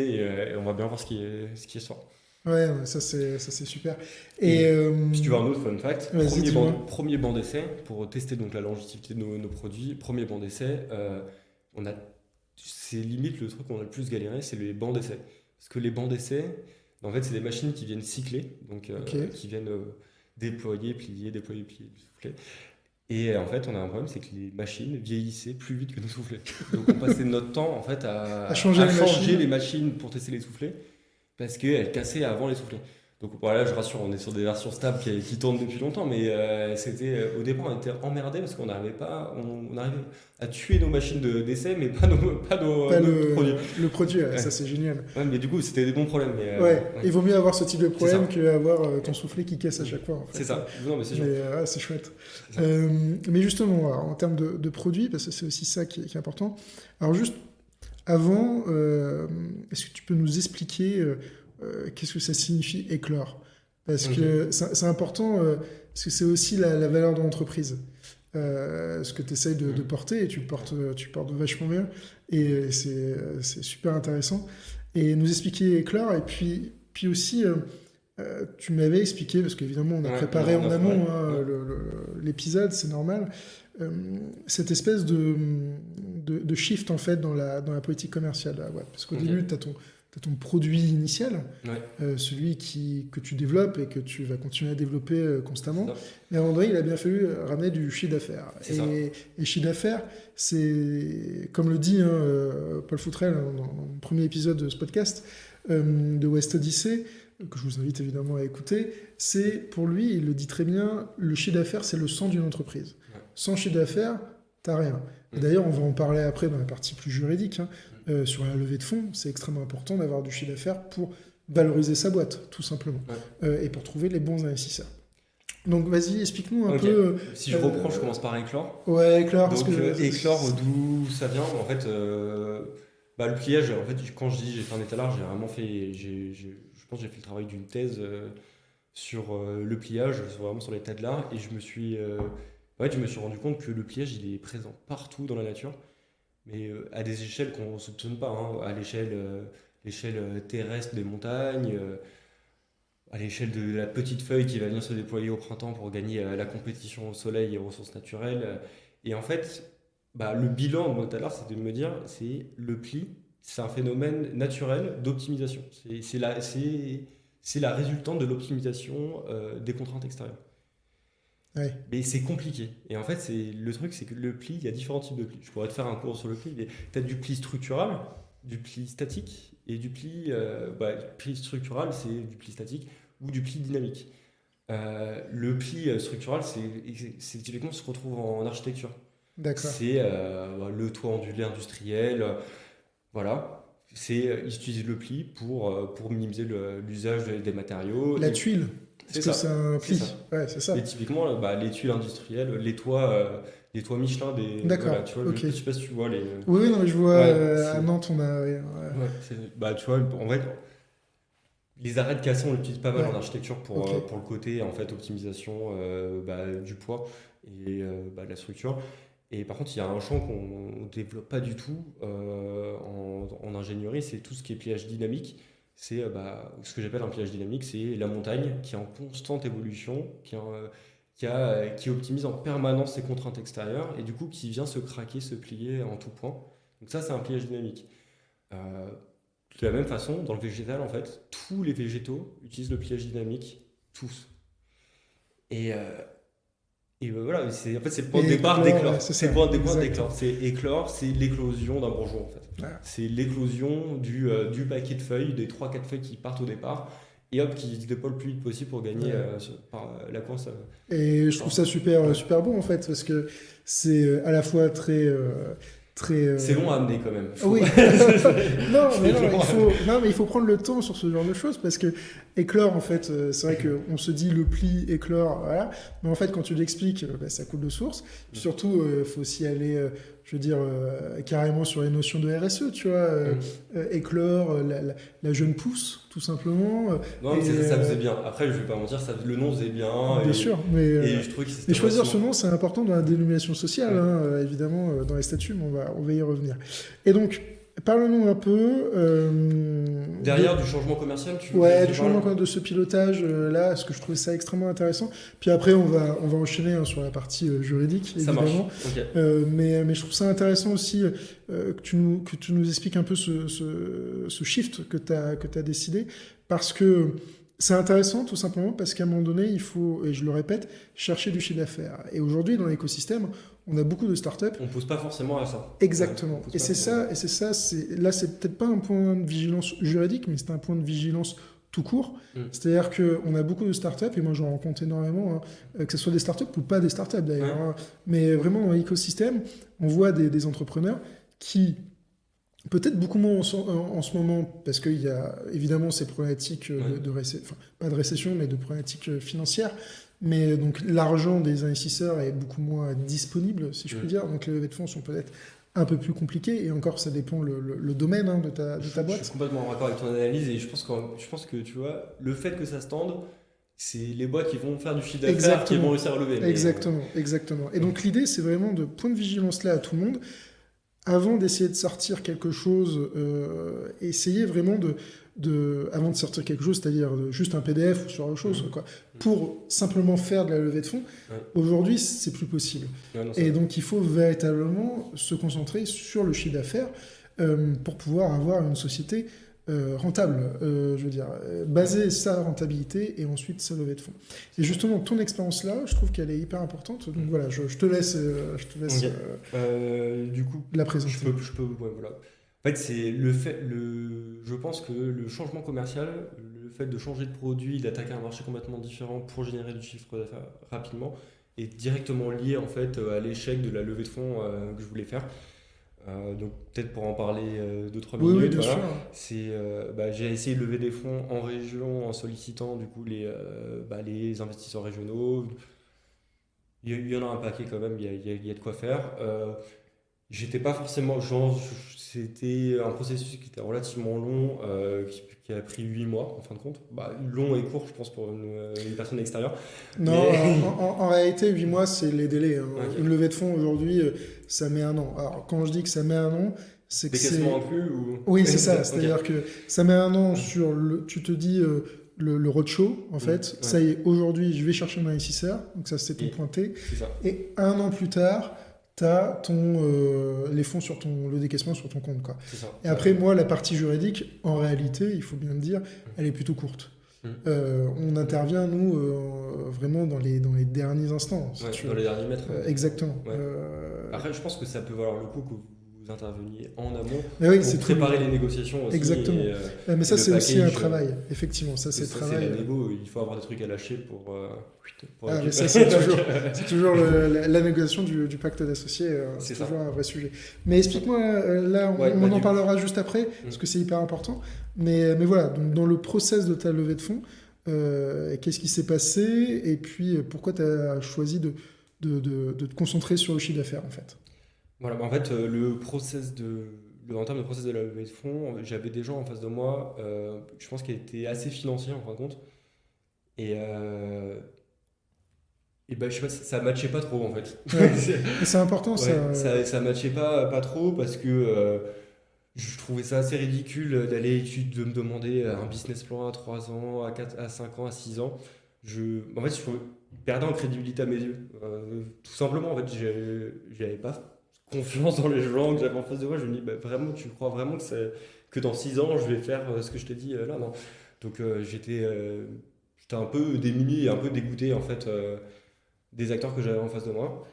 et on va bien voir ce qui sort. Ouais, ouais, ça c'est super. Et Et si tu veux un autre fun fact, vas-y, dis-moi. premier banc d'essai pour tester donc la longévité de nos produits, premier banc d'essai, on a, c'est limite le truc qu'on a le plus galéré, c'est les bancs d'essai. Parce que les bancs d'essai, en fait, c'est des machines qui viennent cycler, donc Ok. qui viennent déployer, plier, souffler. Et en fait, on a un problème, c'est que les machines vieillissaient plus vite que nos soufflets. Donc on passait notre temps en fait À à, changer à les changer machines. les machines pour tester les soufflets parce qu'elles cassaient avant les soufflets. Donc voilà, je rassure, on est sur des versions stables qui tournent depuis longtemps, mais au départ on était emmerdés parce qu'on n'arrivait pas, on arrivait à tuer nos machines d'essai, mais pas Pas nos produits. le produit, ouais, Ouais. ça c'est génial. Ouais, mais du coup c'était des bons problèmes. Mais, Ouais, ouais. il vaut mieux avoir ce type de C'est ça. problème qu'avoir ton soufflet qui casse à chaque fois, en C'est fait. ça. Non, mais c'est sûr. Mais c'est chouette. C'est ça. Mais justement, alors, en termes de produits, parce que c'est aussi ça qui est important. Alors juste avant, est-ce que tu peux nous expliquer qu'est-ce que ça signifie éclore? Parce Ok. que c'est important, parce que c'est aussi la valeur de l'entreprise. Ce que tu essayes de porter, et tu le portes vachement bien, et c'est super intéressant. Et nous expliquer éclore, et puis aussi, tu m'avais expliqué, parce qu'évidemment on a Ouais, préparé en amont ouais. l'épisode, c'est normal, euh, cette espèce de shift en fait dans la politique commerciale de la boîte. Parce qu'au Ok. début, tu as ton produit initial, Ouais. celui que tu développes et que tu vas continuer à développer constamment. C'est ça. Mais à André, il a bien fallu ramener du chiffre d'affaires. C'est ça. Et chiffre d'affaires, c'est, comme le dit Paul Foutrel dans le premier épisode de ce podcast, de West Odyssey, que je vous invite évidemment à écouter, c'est pour lui, il le dit très bien, le chiffre d'affaires, c'est le sang d'une entreprise. Ouais. Sans chiffre d'affaires, t'as rien. Et Mm. d'ailleurs, on va en parler après dans la partie plus juridique, hein. Sur la levée de fonds, c'est extrêmement important d'avoir du chiffre d'affaires pour valoriser sa boîte, tout simplement, Ouais. et pour trouver les bons investisseurs. Donc vas-y, explique-nous un Ok. peu. Si je reprends, je commence par éclore. Ouais, Claire, parce Donc, que. éclore, d'où ça vient? En fait, le pliage, en fait, quand je dis j'ai fait un étalage, j'ai vraiment fait. Je pense que j'ai fait le travail d'une thèse sur le pliage, vraiment sur l'état de l'art, et je me suis rendu compte que le pliage, il est présent partout dans la nature, mais à des échelles qu'on ne soupçonne pas, hein, à l'échelle terrestre des montagnes, à l'échelle de la petite feuille qui va venir se déployer au printemps pour gagner la compétition au soleil et aux ressources naturelles. Et en fait, le bilan de Montalar, c'est de me dire, c'est le pli, c'est un phénomène naturel d'optimisation. C'est la résultante de l'optimisation des contraintes extérieures. Ouais. Mais c'est compliqué. Et en fait, le truc, c'est que le pli, il y a différents types de plis. Je pourrais te faire un cours sur le pli, mais tu as du pli structural, du pli statique, et du pli, pli structural, c'est du pli statique ou du pli dynamique. Le pli structural, c'est typiquement ce qu'on retrouve en architecture. D'accord. C'est le toit ondulé industriel, voilà. Ils utilisent le pli pour minimiser l'usage des matériaux. La tuile, est-ce C'est que ça, c'est un c'est pli? ça. Ouais, c'est ça. Et typiquement, les tuiles industrielles, les toits Michelin, D'accord, voilà, tu vois, ok. je sais pas si tu vois les. Oui, oui, non, mais je vois Ouais, à c'est. Nantes, on a. Ouais, Ouais, tu vois, en fait, les arrêts de caisson, on l'utilise pas mal en ouais, architecture ok. pour le côté en fait optimisation du poids et de la structure. Et par contre, il y a un champ qu'on ne développe pas du tout en ingénierie, c'est tout ce qui est pliage dynamique. C'est ce que j'appelle un pliage dynamique, c'est la montagne qui est en constante évolution, qui optimise en permanence ses contraintes extérieures et du coup qui vient se craquer, se plier en tout point. Donc ça, c'est un pliage dynamique. Euh, de la même façon, dans le végétal, en fait, tous les végétaux utilisent le pliage dynamique, tous. Et, euh, voilà, en fait, c'est le point de Et départ éclore, ouais, d'éclore. c'est C'est le ça, point de départ exactement. d'éclore. C'est éclore, c'est l'éclosion d'un bourgeon, en fait. Voilà. C'est l'éclosion du paquet de feuilles, des trois quatre feuilles qui partent au départ, et hop, qui se déploient le plus vite possible pour gagner Ouais. la course. Et je trouve Enfin, ça super, ouais. super bon en fait, parce que c'est à la fois très, très. C'est long à amener quand même. Oui, non, mais C'est non, long il à faut, amener. non, mais il faut prendre le temps sur ce genre de choses parce que éclore, en fait, c'est vrai qu'on se dit le pli, éclore, voilà, mais en fait, quand tu l'expliques, ça coule de source. Surtout, il faut aussi aller, je veux dire, carrément sur les notions de RSE, tu vois, éclore, la jeune pousse, tout simplement, Non, mais et ça faisait bien. Après, je vais pas mentir, le nom faisait bien, bien sûr, et je trouvais que mais c'était choisir ce relativement. nom, c'est important dans la dénomination sociale, Ouais. hein, évidemment, dans les statuts, mais on va y revenir. Et donc, parle-nous un peu Derrière du changement commercial, tu veux que ouais, je du parle? changement quand même de ce pilotage là, parce que je trouvais ça extrêmement intéressant. Puis après, on va enchaîner hein, sur la partie juridique, Ça marche. évidemment. Ok. Mais je trouve ça intéressant aussi que tu nous expliques un peu ce shift que tu décidé, parce que c'est intéressant tout simplement parce qu'à un moment donné, il faut, et je le répète, chercher du chiffre d'affaires. Et aujourd'hui, dans l'écosystème, on a beaucoup de startups. On pousse pas forcément à ça. Ouais, on Exactement. pousse Et pas c'est forcément. ça, là, c'est peut-être pas un point de vigilance juridique, mais c'est un point de vigilance tout court. Mm. C'est-à-dire qu'on a beaucoup de startups, et moi j'en rencontre énormément, hein, que ce soit des startups ou pas des startups d'ailleurs, Ouais. hein, mais vraiment dans l'écosystème, on voit des entrepreneurs qui, peut-être beaucoup moins en ce moment, parce qu'il y a évidemment ces problématiques Ouais. enfin, pas de récession, mais de problématiques financières. Mais donc l'argent des investisseurs est beaucoup moins disponible, si je puis Mm. dire. Donc les levées de fonds sont peut-être un peu plus compliquées. Et encore, ça dépend le domaine hein, de ta Je suis boîte. complètement d'accord avec ton analyse et je pense que tu vois, le fait que ça se tende, c'est les boîtes qui vont faire du chiffre d'affaires qui vont Exactement. réussir à lever. Exactement, exactement. Et donc l'idée, c'est vraiment de point de vigilance là à tout le monde. Avant d'essayer de sortir quelque chose, essayer vraiment avant de sortir quelque chose, c'est-à-dire juste un PDF ou sur autre chose, quoi, pour simplement faire de la levée de fonds, Ouais. aujourd'hui, c'est plus possible. Ouais, non, Et donc, il faut véritablement se concentrer sur le chiffre d'affaires pour pouvoir avoir une société rentable, je veux dire, baser sa rentabilité et ensuite sa levée de fonds. Et justement, ton expérience-là, je trouve qu'elle est hyper importante. Donc voilà, je te laisse, Ok. Du coup, la présenter. ouais, voilà. En fait, je pense que le changement commercial, le fait de changer de produit, d'attaquer un marché complètement différent pour générer du chiffre d'affaires rapidement, est directement lié en fait à l'échec de la levée de fonds que je voulais faire. Donc peut-être pour en parler 2-3 Oui, oui, minutes, bien sûr. voilà. J'ai essayé de lever des fonds en région en sollicitant du coup les investisseurs régionaux. Il y en a un paquet quand même, il y a de quoi faire. J'étais pas forcément, c'était un processus qui était relativement long, qui a pris 8 mois en fin de compte. Long et court, je pense, pour une personne extérieure. Non, Mais, en réalité, 8 mois, c'est les délais, hein. ok. Une levée de fonds aujourd'hui, ça met un an. Alors, quand je dis que ça met un an, c'est que c'est. Décaissement inclus ou. Oui, c'est ça. Ok. C'est-à-dire que ça met un an sur le. Tu te dis le roadshow, en fait. Ouais. Ça y est, aujourd'hui, je vais chercher un investisseur. Donc, ça, c'est ton Et- pointé. C'est ça. Et un an plus tard, tu as les fonds sur le décaissement sur ton compte, quoi. C'est ça. Et après, moi, la partie juridique, en réalité, il faut bien le dire, elle est plutôt courte. On intervient, nous, vraiment dans les derniers instants. Si Ouais, tu dans veux. les derniers mètres. Exactement. Ouais. Après, je pense que ça peut valoir le coup que vous interveniez en amont Mais oui, pour c'est tout. préparer les négociations aussi. Exactement. Mais Et ça, le c'est aussi un package, travail. Effectivement, ça, c'est ça, le c'est travail. la négo, il faut avoir des trucs à lâcher pour Ah, mais ça, récupérer. c'est toujours la négociation du pacte d'associés. C'est C'est ça. toujours un vrai sujet. Mais explique-moi, là, Ouais, on en du coup. parlera juste après, parce que c'est hyper important. Mais voilà, donc dans le process de ta levée de fonds, qu'est-ce qui s'est passé et puis pourquoi tu as choisi de te concentrer sur le chiffre d'affaires, en fait? Voilà, en fait, en termes de process de la levée de fonds, j'avais des gens en face de moi, je pense qu'ils étaient assez financiers en fin de compte. Et, bah, je sais pas, ça matchait pas trop en fait. Ouais. Et c'est important, ça. Ouais, ça matchait pas trop parce que je trouvais ça assez ridicule de me demander un business plan à 3 ans, à 4, à 5 ans, à 6 ans. En fait, je perdais en crédibilité à mes yeux. Tout simplement, en fait, j'avais pas confiance dans les gens que j'avais en face de moi. Je me dis, bah, vraiment, tu crois vraiment que dans 6 ans, je vais faire ce que je t'ai dit là? Non. Donc j'étais un peu démuni et un peu dégoûté en fait des acteurs que j'avais en face de moi.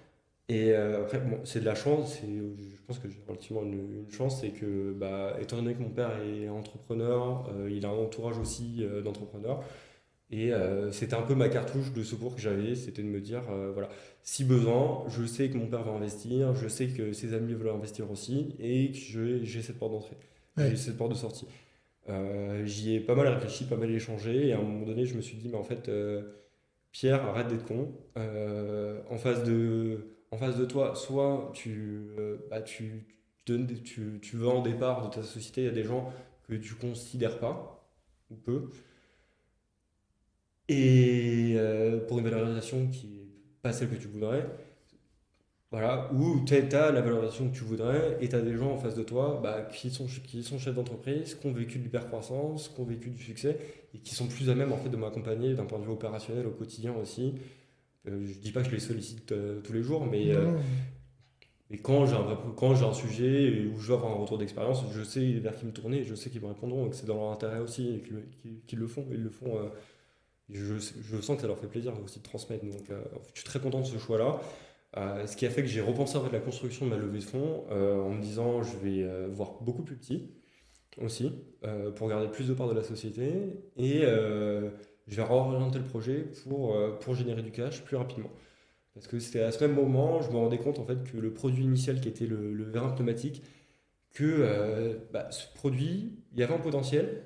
Et après, bon, c'est de la chance, je pense que j'ai relativement une chance, c'est que, bah, étant donné que mon père est entrepreneur, il a un entourage aussi d'entrepreneurs, et c'était un peu ma cartouche de secours que j'avais, c'était de me dire, voilà, si besoin, je sais que mon père va investir, je sais que ses amis veulent investir aussi, et que j'ai cette porte d'entrée, Ouais. j'ai cette porte de sortie. J'y ai pas mal réfléchi, pas mal échangé, et à un moment donné, je me suis dit, mais en fait, Pierre, arrête d'être con. En face de toi, soit tu vends des parts de ta société à des gens que tu considères pas, ou peu, et pour une valorisation qui n'est pas celle que tu voudrais, voilà, ou tu as la valorisation que tu voudrais, et tu as des gens en face de toi bah, qui sont chefs d'entreprise, qui ont vécu de l'hypercroissance, qui ont vécu du succès, et qui sont plus à même en fait, de m'accompagner d'un point de vue opérationnel au quotidien aussi. Je dis pas que je les sollicite tous les jours, Non. mais quand j'ai un sujet où je veux avoir un retour d'expérience, je sais vers qui me tourner, je sais qu'ils me répondront et que c'est dans leur intérêt aussi et qu'ils le font. Ils le font. Je sens que ça leur fait plaisir aussi de transmettre. Donc, je suis très content de ce choix-là. Ce qui a fait que j'ai repensé en fait la construction de ma levée de fonds en me disant je vais voir beaucoup plus petit aussi pour garder plus de parts de la société et je vais réorienter le projet pour générer du cash plus rapidement. Parce que c'était à ce même moment, je me rendais compte en fait que le produit initial qui était le vérin pneumatique, que ce produit, il y avait un potentiel,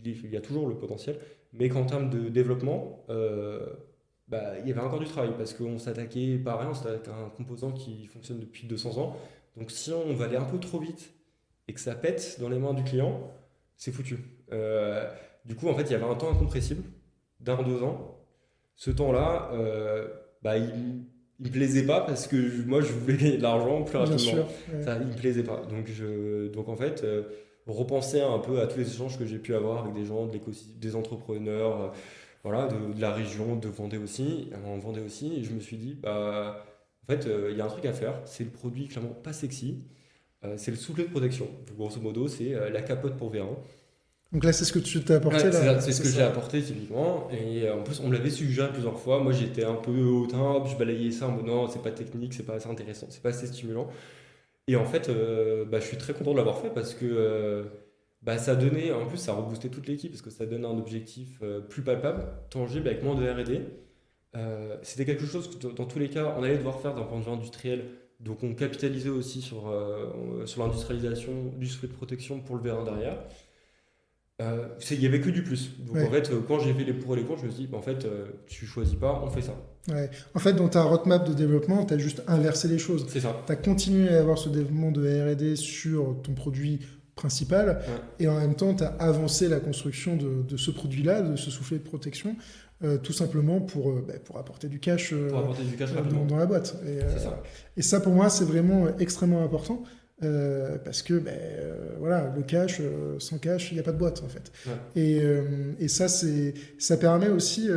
il y a toujours le potentiel, mais qu'en termes de développement, il y avait encore du travail parce qu'on s'attaquait pas à rien, on s'attaquait à un composant qui fonctionne depuis 200 ans. Donc si on va aller un peu trop vite et que ça pète dans les mains du client, c'est foutu. Du coup, en fait, il y avait un temps incompressible d'1 2 ans. Ce temps-là, il me plaisait pas parce que moi, je voulais gagner de l'argent plus Bien rapidement. sûr. Ouais. Ça, il me plaisait pas. Donc en fait, repenser un peu à tous les échanges que j'ai pu avoir avec des gens, des entrepreneurs, voilà, de la région, de Vendée aussi, en Vendée aussi, et je me suis dit, bah, en fait, il y a un truc à faire. C'est le produit clairement pas sexy. C'est le soufflet de protection. Grosso modo, c'est la capote pour vérin. Donc là, c'est ce que tu t'es apporté Ouais, là. c'est ce que j'ai apporté typiquement. Et en plus, on me l'avait suggéré plusieurs fois. Moi, j'étais un peu hautain, je balayais ça en mode non, c'est pas technique, c'est pas assez intéressant, c'est pas assez stimulant. Et en fait, je suis très content de l'avoir fait parce que ça donnait, en plus, ça reboostait toute l'équipe parce que ça donne un objectif plus palpable, tangible, avec moins de R&D. C'était quelque chose que dans tous les cas, on allait devoir faire d'un point de vue industriel. Donc, on capitalisait aussi sur l'industrialisation du soufflet de protection pour le vérin derrière. Il y avait que du plus. Donc Ouais. en fait, quand j'ai fait les pour et les contre, je me suis dit, bah, en fait, tu choisis pas, on fait ça. Ouais. En fait, dans ta roadmap de développement, tu as juste inversé les choses. C'est ça. Tu as continué à avoir ce développement de R&D sur ton produit principal Ouais. et en même temps, tu as avancé la construction de ce produit-là, de ce soufflet de protection, tout simplement pour apporter du cash Pour apporter du cash rapidement. dans la boîte. C'est ça. Et ça, pour moi, c'est vraiment extrêmement important parce que voilà, le cash, sans cash, il n'y a pas de boîte en fait. Ouais. Et ça permet aussi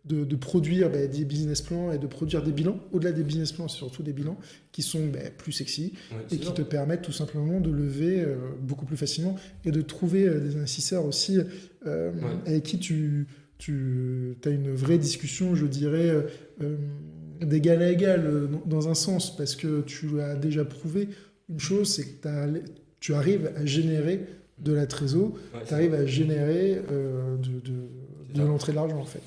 de produire des business plans et de produire des bilans. Au-delà des business plans, c'est surtout des bilans qui sont plus sexy et qui te permettent tout simplement de lever beaucoup plus facilement et de trouver des investisseurs aussi avec qui tu as une vraie discussion, je dirais, d'égal à égal dans un sens, parce que tu as déjà prouvé une chose, c'est que tu arrives à générer de la trésor, tu arrives à générer de l'entrée de l'argent en fait.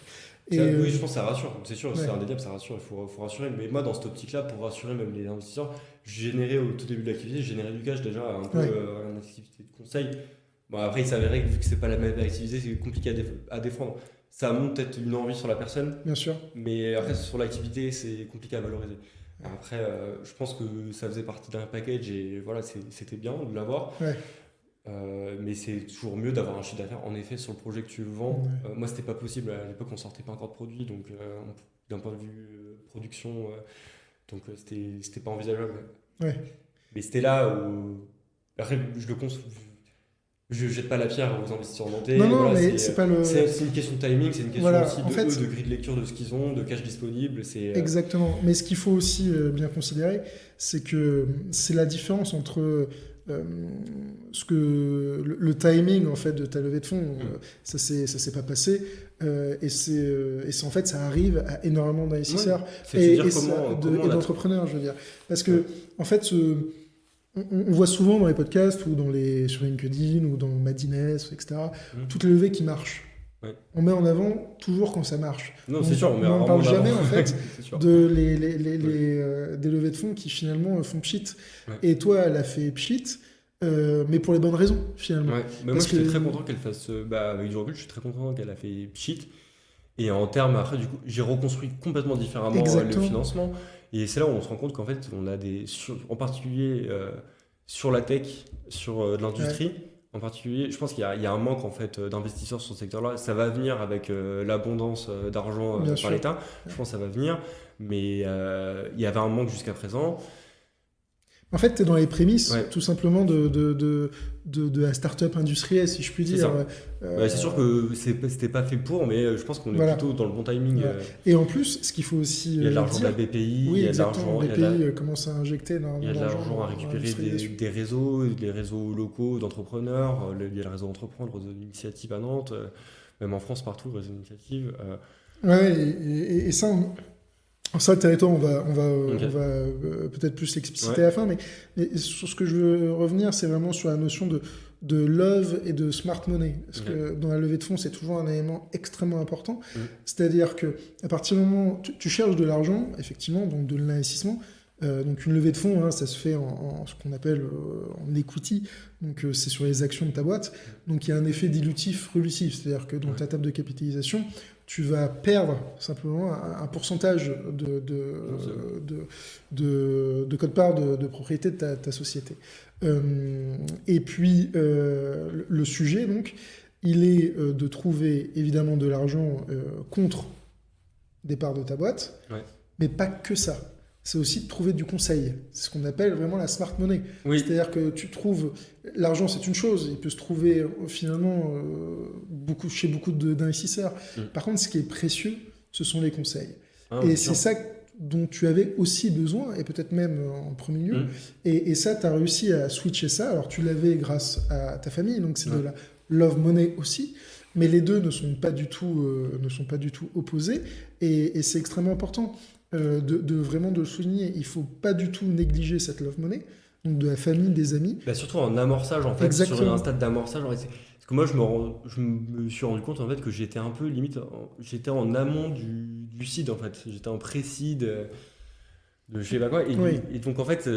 Oui, je pense que ça rassure, c'est sûr, c'est indéniable, ça rassure, il faut rassurer. Mais moi, dans cette optique-là, pour rassurer même les investisseurs, générer au tout début de l'activité, générer du cash déjà, un peu une activité de conseil. Bon, après, il s'avérait que vu que c'est pas la même activité, c'est compliqué à défendre. Ça monte peut-être une envie sur la personne, bien sûr. Mais après, sur l'activité, c'est compliqué à valoriser. Après, je pense que ça faisait partie d'un package et voilà, c'était bien de l'avoir. Mais c'est toujours mieux d'avoir un chiffre d'affaires en effet sur le projet que tu vends. Moi, c'était pas possible à l'époque, on sortait pas encore de produit, donc d'un point de vue production, donc c'était pas envisageable. Mais c'était là où après, je jette pas la pierre aux investisseurs nantais. Non, voilà, mais c'est pas le. C'est une question de timing, c'est une question aussi de grille de lecture de ce qu'ils ont, de cash disponible. Exactement. Mais ce qu'il faut aussi bien considérer, c'est que c'est la différence entre le timing en fait de ta levée de fonds, ça s'est pas passé, et c'est en fait ça arrive à énormément d'investisseurs et d'entrepreneurs, je veux dire, parce que en fait on voit souvent dans les podcasts ou sur LinkedIn ou dans Madines, etc., toutes les levées qui marchent. On met en avant toujours quand ça marche. Non, c'est sûr, on ne parle jamais en fait des levées de fonds qui finalement font pchit. Et toi, elle a fait pchit, mais pour les bonnes raisons finalement. Moi, j'étais très content qu'elle fasse. Avec du recul, je suis très content qu'elle a fait pchit. Et en termes, après, du coup, j'ai reconstruit complètement différemment le financement. Et c'est là où on se rend compte qu'en fait, on a en particulier sur la tech, sur de l'industrie. En particulier, je pense qu'il y a un manque en fait d'investisseurs sur ce secteur-là. Ça va venir avec l'abondance d'argent par l'État. Je pense que ça va venir, mais il y avait un manque jusqu'à présent. En fait, tu es dans les prémices, tout simplement, de la start-up industrielle, si je puis dire. C'est sûr que c'était pas fait pour, mais je pense qu'on est plutôt dans le bon timing. Et en plus, ce qu'il faut aussi. Il y a de l'argent de la BPI, il y a de l'argent. BPI commence à injecter dans il y a de l'argent à récupérer des réseaux locaux d'entrepreneurs. Il y a le réseau Entreprendre, le réseau d'initiative à Nantes, même en France, partout, le réseau d'initiative. Et ça, le territoire, on va peut-être plus l'expliciter à la fin, mais sur ce que je veux revenir, c'est vraiment sur la notion de love et de smart money. Parce que dans la levée de fonds, c'est toujours un élément extrêmement important. C'est-à-dire qu'à partir du moment où tu cherches de l'argent, effectivement, donc de l'investissement, donc une levée de fonds, ça se fait en ce qu'on appelle en equity, donc c'est sur les actions de ta boîte. Donc il y a un effet dilutif-relutif, c'est-à-dire que dans ta table de capitalisation, tu vas perdre simplement un pourcentage de quote-part de propriété de ta société. Et puis, le sujet, donc, il est de trouver évidemment de l'argent contre des parts de ta boîte, mais pas que ça. C'est aussi de trouver du conseil. C'est ce qu'on appelle vraiment la smart money. C'est-à-dire que tu trouves... L'argent, c'est une chose. Il peut se trouver finalement chez beaucoup d'investisseurs. Par contre, ce qui est précieux, ce sont les conseils. Et c'est ça dont tu avais aussi besoin, et peut-être même en premier lieu. Et ça, tu as réussi à switcher ça. Alors, tu l'avais grâce à ta famille, donc c'est de la love money aussi. Mais les deux ne sont pas du tout opposés. Et c'est extrêmement important. Vraiment de le souligner, il ne faut pas du tout négliger cette love money, donc de la famille, des amis. Surtout en amorçage, en fait, sur un stade d'amorçage. Parce que moi, je me suis rendu compte en fait, que j'étais un peu limite, j'étais en amont du seed, en fait. J'étais en pré-seed de je sais pas quoi. Et donc, en fait,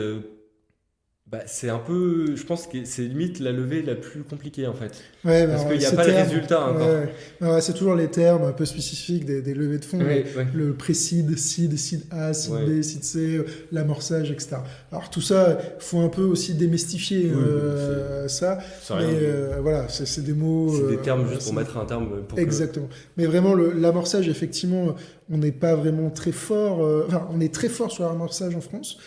c'est un peu, je pense que c'est limite la levée la plus compliquée en fait. Parce qu'il n'y a pas le résultat encore. C'est toujours les termes un peu spécifiques des levées de fonds. Le pré-seed, seed A, seed B, seed C, l'amorçage, etc. Alors tout ça, il faut un peu aussi démystifier ça. Mais voilà, c'est des mots... C'est des termes juste pour mettre un terme. Exactement. Mais vraiment, l'amorçage, effectivement, on n'est pas vraiment très fort... on est très fort sur l'amorçage en France.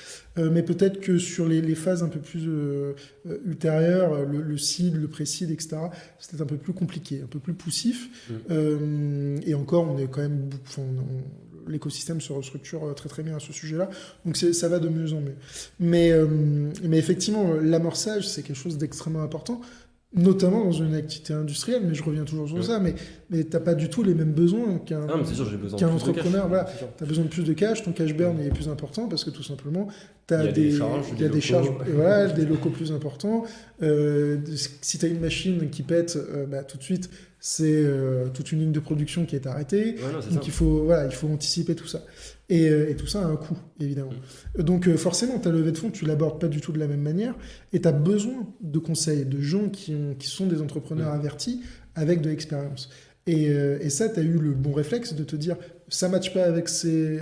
Mais peut-être que sur les phases un peu plus ultérieures, le seed, le pré-seed, etc., c'est peut-être un peu plus compliqué, un peu plus poussif. Et encore, on est quand même, enfin, l'écosystème se restructure très très bien à ce sujet-là, donc ça va de mieux en mieux. Mais effectivement, l'amorçage, c'est quelque chose d'extrêmement important, notamment dans une activité industrielle, mais je reviens toujours sur ça, mais t'as pas du tout les mêmes besoins Ah, mais c'est sûr, j'ai besoin qu'un de plus de cash. entrepreneur. Voilà, C'est sûr. tu as besoin de plus de cash, ton cash burn il est plus important parce que tout simplement, tu Il y as a des charges, il y a des des charges, locaux. et voilà, des locaux plus importants. Si tu as une machine qui pète, bah, tout de suite, c'est toute une ligne de production qui est arrêtée. Ouais, non, c'est Donc ça. il faut anticiper tout ça. Et tout ça a un coût, évidemment. Donc forcément, ta levée de fonds, tu l'abordes pas du tout de la même manière. Et tu as besoin de conseils, de gens qui sont des entrepreneurs avertis avec de l'expérience. Et ça, tu as eu le bon réflexe de te dire, ça ne matche pas avec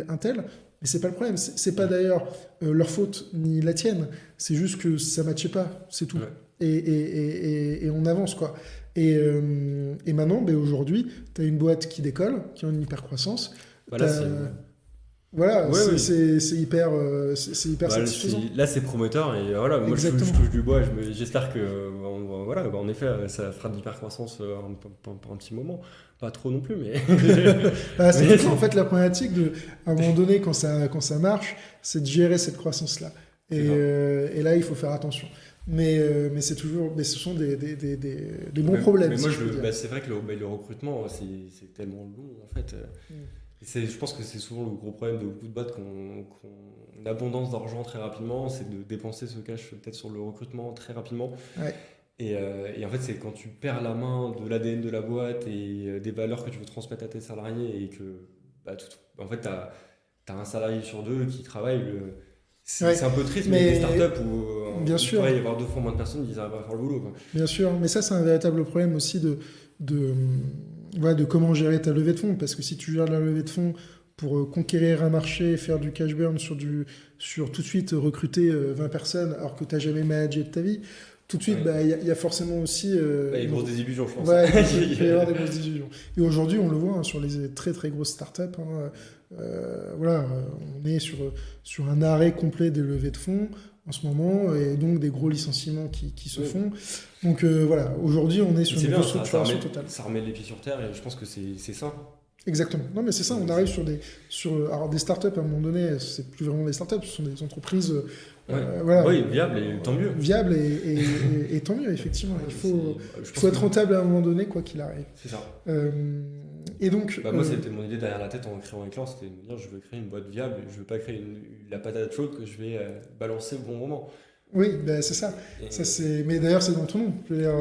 un tel, mais c'est pas le problème. C'est pas d'ailleurs leur faute ni la tienne. C'est juste que ça ne matchait pas, c'est tout. Ouais. Et on avance, quoi. Et maintenant, ben, aujourd'hui, tu as une boîte qui décolle, qui est en hyper croissance. Bah, là, T'as- c'est... Voilà, Ouais, oui. c'est hyper, c'est hyper Bah, satisfaisant. là, c'est prometteur et voilà, moi je Exactement. touche du bois. J'espère que, voilà, bah, en effet, ça fera de l'hypercroissance pour un petit moment. Pas trop non plus, mais. Bah, c'est mais- toujours en fait la problématique à un moment donné, quand ça marche, c'est de gérer cette croissance-là. C'est ça. Et là, il faut faire attention. Mais c'est toujours, mais ce sont des bons Mais- problèmes. Mais si moi, je peux dire. c'est vrai que le recrutement, c'est tellement long en fait. Je pense que c'est souvent le gros problème de beaucoup de boîtes une abondance d'argent très rapidement, c'est de dépenser ce cash peut-être sur le recrutement très rapidement. Ouais. Et en fait, c'est quand tu perds la main de l'ADN de la boîte et des valeurs que tu veux transmettre à tes salariés et que, bah, en fait, tu as un salarié sur deux qui travaille. Ouais. C'est un peu triste, Mais mais des startups où bien il sûr. pourrait y avoir 2 fois moins de personnes, ils arrivent à faire le boulot, quoi. Bien sûr, mais ça, c'est un véritable problème aussi voilà, de comment gérer ta levée de fonds. Parce que si tu gères la levée de fonds pour conquérir un marché, faire du cash burn sur tout de suite recruter 20 personnes alors que tu n'as jamais managé de ta vie, tout de suite, Ouais. bah, il y a forcément aussi. Bah, il y a une grosse désillusion, je pense. Ouais, il peut y avoir des grosses désillusions. Et aujourd'hui, on le voit hein, sur les très très grosses startups. Hein, voilà, on est sur un arrêt complet des levées de fonds en ce moment et donc des gros licenciements qui se Oui. font. Donc voilà, aujourd'hui, on est sur C'est une bien, restructuration totale. ça remet les pieds sur terre et je pense que c'est ça. Exactement. Non, mais c'est ça, on arrive alors des startups à un moment donné, c'est plus vraiment des startups, ce sont des entreprises voilà, Oui, viable et tant mieux. viables et tant mieux, effectivement. Il faut Je pense être que rentable à un moment donné, quoi qu'il arrive. c'est ça. Et donc, Bah, moi, c'était mon idée derrière la tête en créant Éclair, c'était de me dire je veux créer une boîte viable, je veux pas créer la patate chaude que je vais balancer au bon moment. oui, ben, c'est ça. Et- Mais d'ailleurs, c'est dans ton nom. Je veux dire,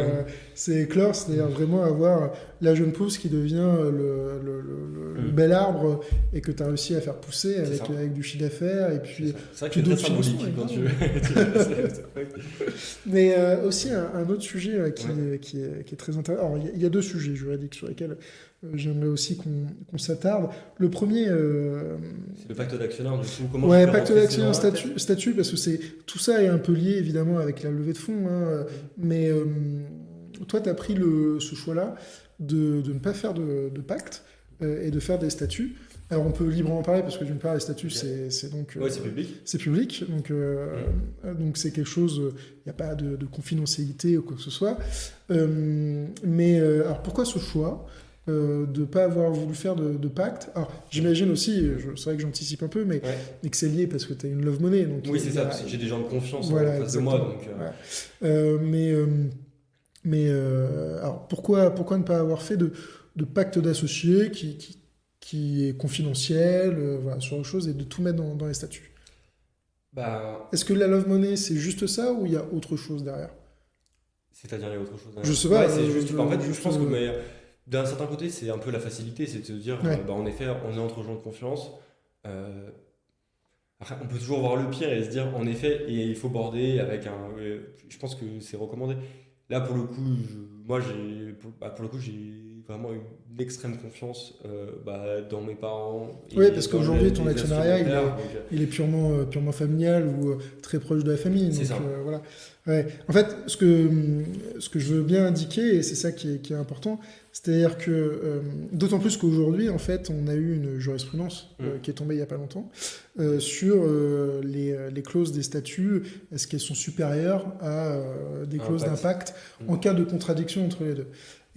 c'est éclore, c'est-à-dire vraiment avoir la jeune pousse qui devient le bel arbre et que tu as réussi à faire pousser C'est ça. avec du chiffre d'affaires et puis c'est vrai que puis c'est d'autres très symbolique financements, quand tu veux. Mais aussi un autre sujet qui est très intéressant. Alors, il y a deux sujets juridiques sur lesquels j'aimerais aussi qu'on s'attarde. Le premier, C'est le pacte d'actionnaires, du coup, comment ouais, je fais pacte rentrer d'actionnaire, ces gens dans la tête statut, parce que tout ça est un peu lié évidemment avec la levée de fonds. Hein, mais toi, tu as pris ce choix-là de ne pas faire de pacte et de faire des statuts. Alors, on peut librement en parler parce que d'une part, les statuts, c'est donc. Ouais, c'est public. C'est public, donc c'est quelque chose, il n'y a pas de confidentialité ou quoi que ce soit. Alors pourquoi ce choix de ne pas avoir voulu faire de pacte? Alors j'imagine aussi, c'est vrai que j'anticipe un peu, mais Ouais. que c'est lié parce que tu as une love money. Donc Oui, c'est ça, parce que j'ai des gens de confiance voilà, en face de moi. exactement. Donc, Mais alors pourquoi ne pas avoir fait de pacte d'associés qui est confidentiel, voilà, sur autre chose, et de tout mettre dans les statuts? bah, Est-ce que la love money, c'est juste ça ou il y a autre chose derrière? c'est-à-dire il y a autre chose. Je sais pas, Ouais, c'est juste. En fait, juste, je pense que d'un certain côté, c'est un peu la facilité, c'est de se dire, Ouais. bah, en effet, on est entre gens de confiance. Après, on peut toujours voir le pire et se dire, en effet, et il faut border avec je pense que c'est recommandé. Là, pour le coup, moi, pour le coup, j'ai vraiment une extrême confiance dans mes parents. Oui, parce qu'aujourd'hui, ton les actionnariat, assurances, il est purement familial ou très proche de la famille. c'est Donc, ça. voilà. Ouais. En fait, ce que je veux bien indiquer, et c'est ça qui est important, c'est-à-dire que, d'autant plus qu'aujourd'hui, en fait, on a eu une jurisprudence qui est tombée il n'y a pas longtemps sur les clauses des statuts. Est-ce qu'elles sont supérieures à des clauses d'impact en cas de contradiction entre les deux?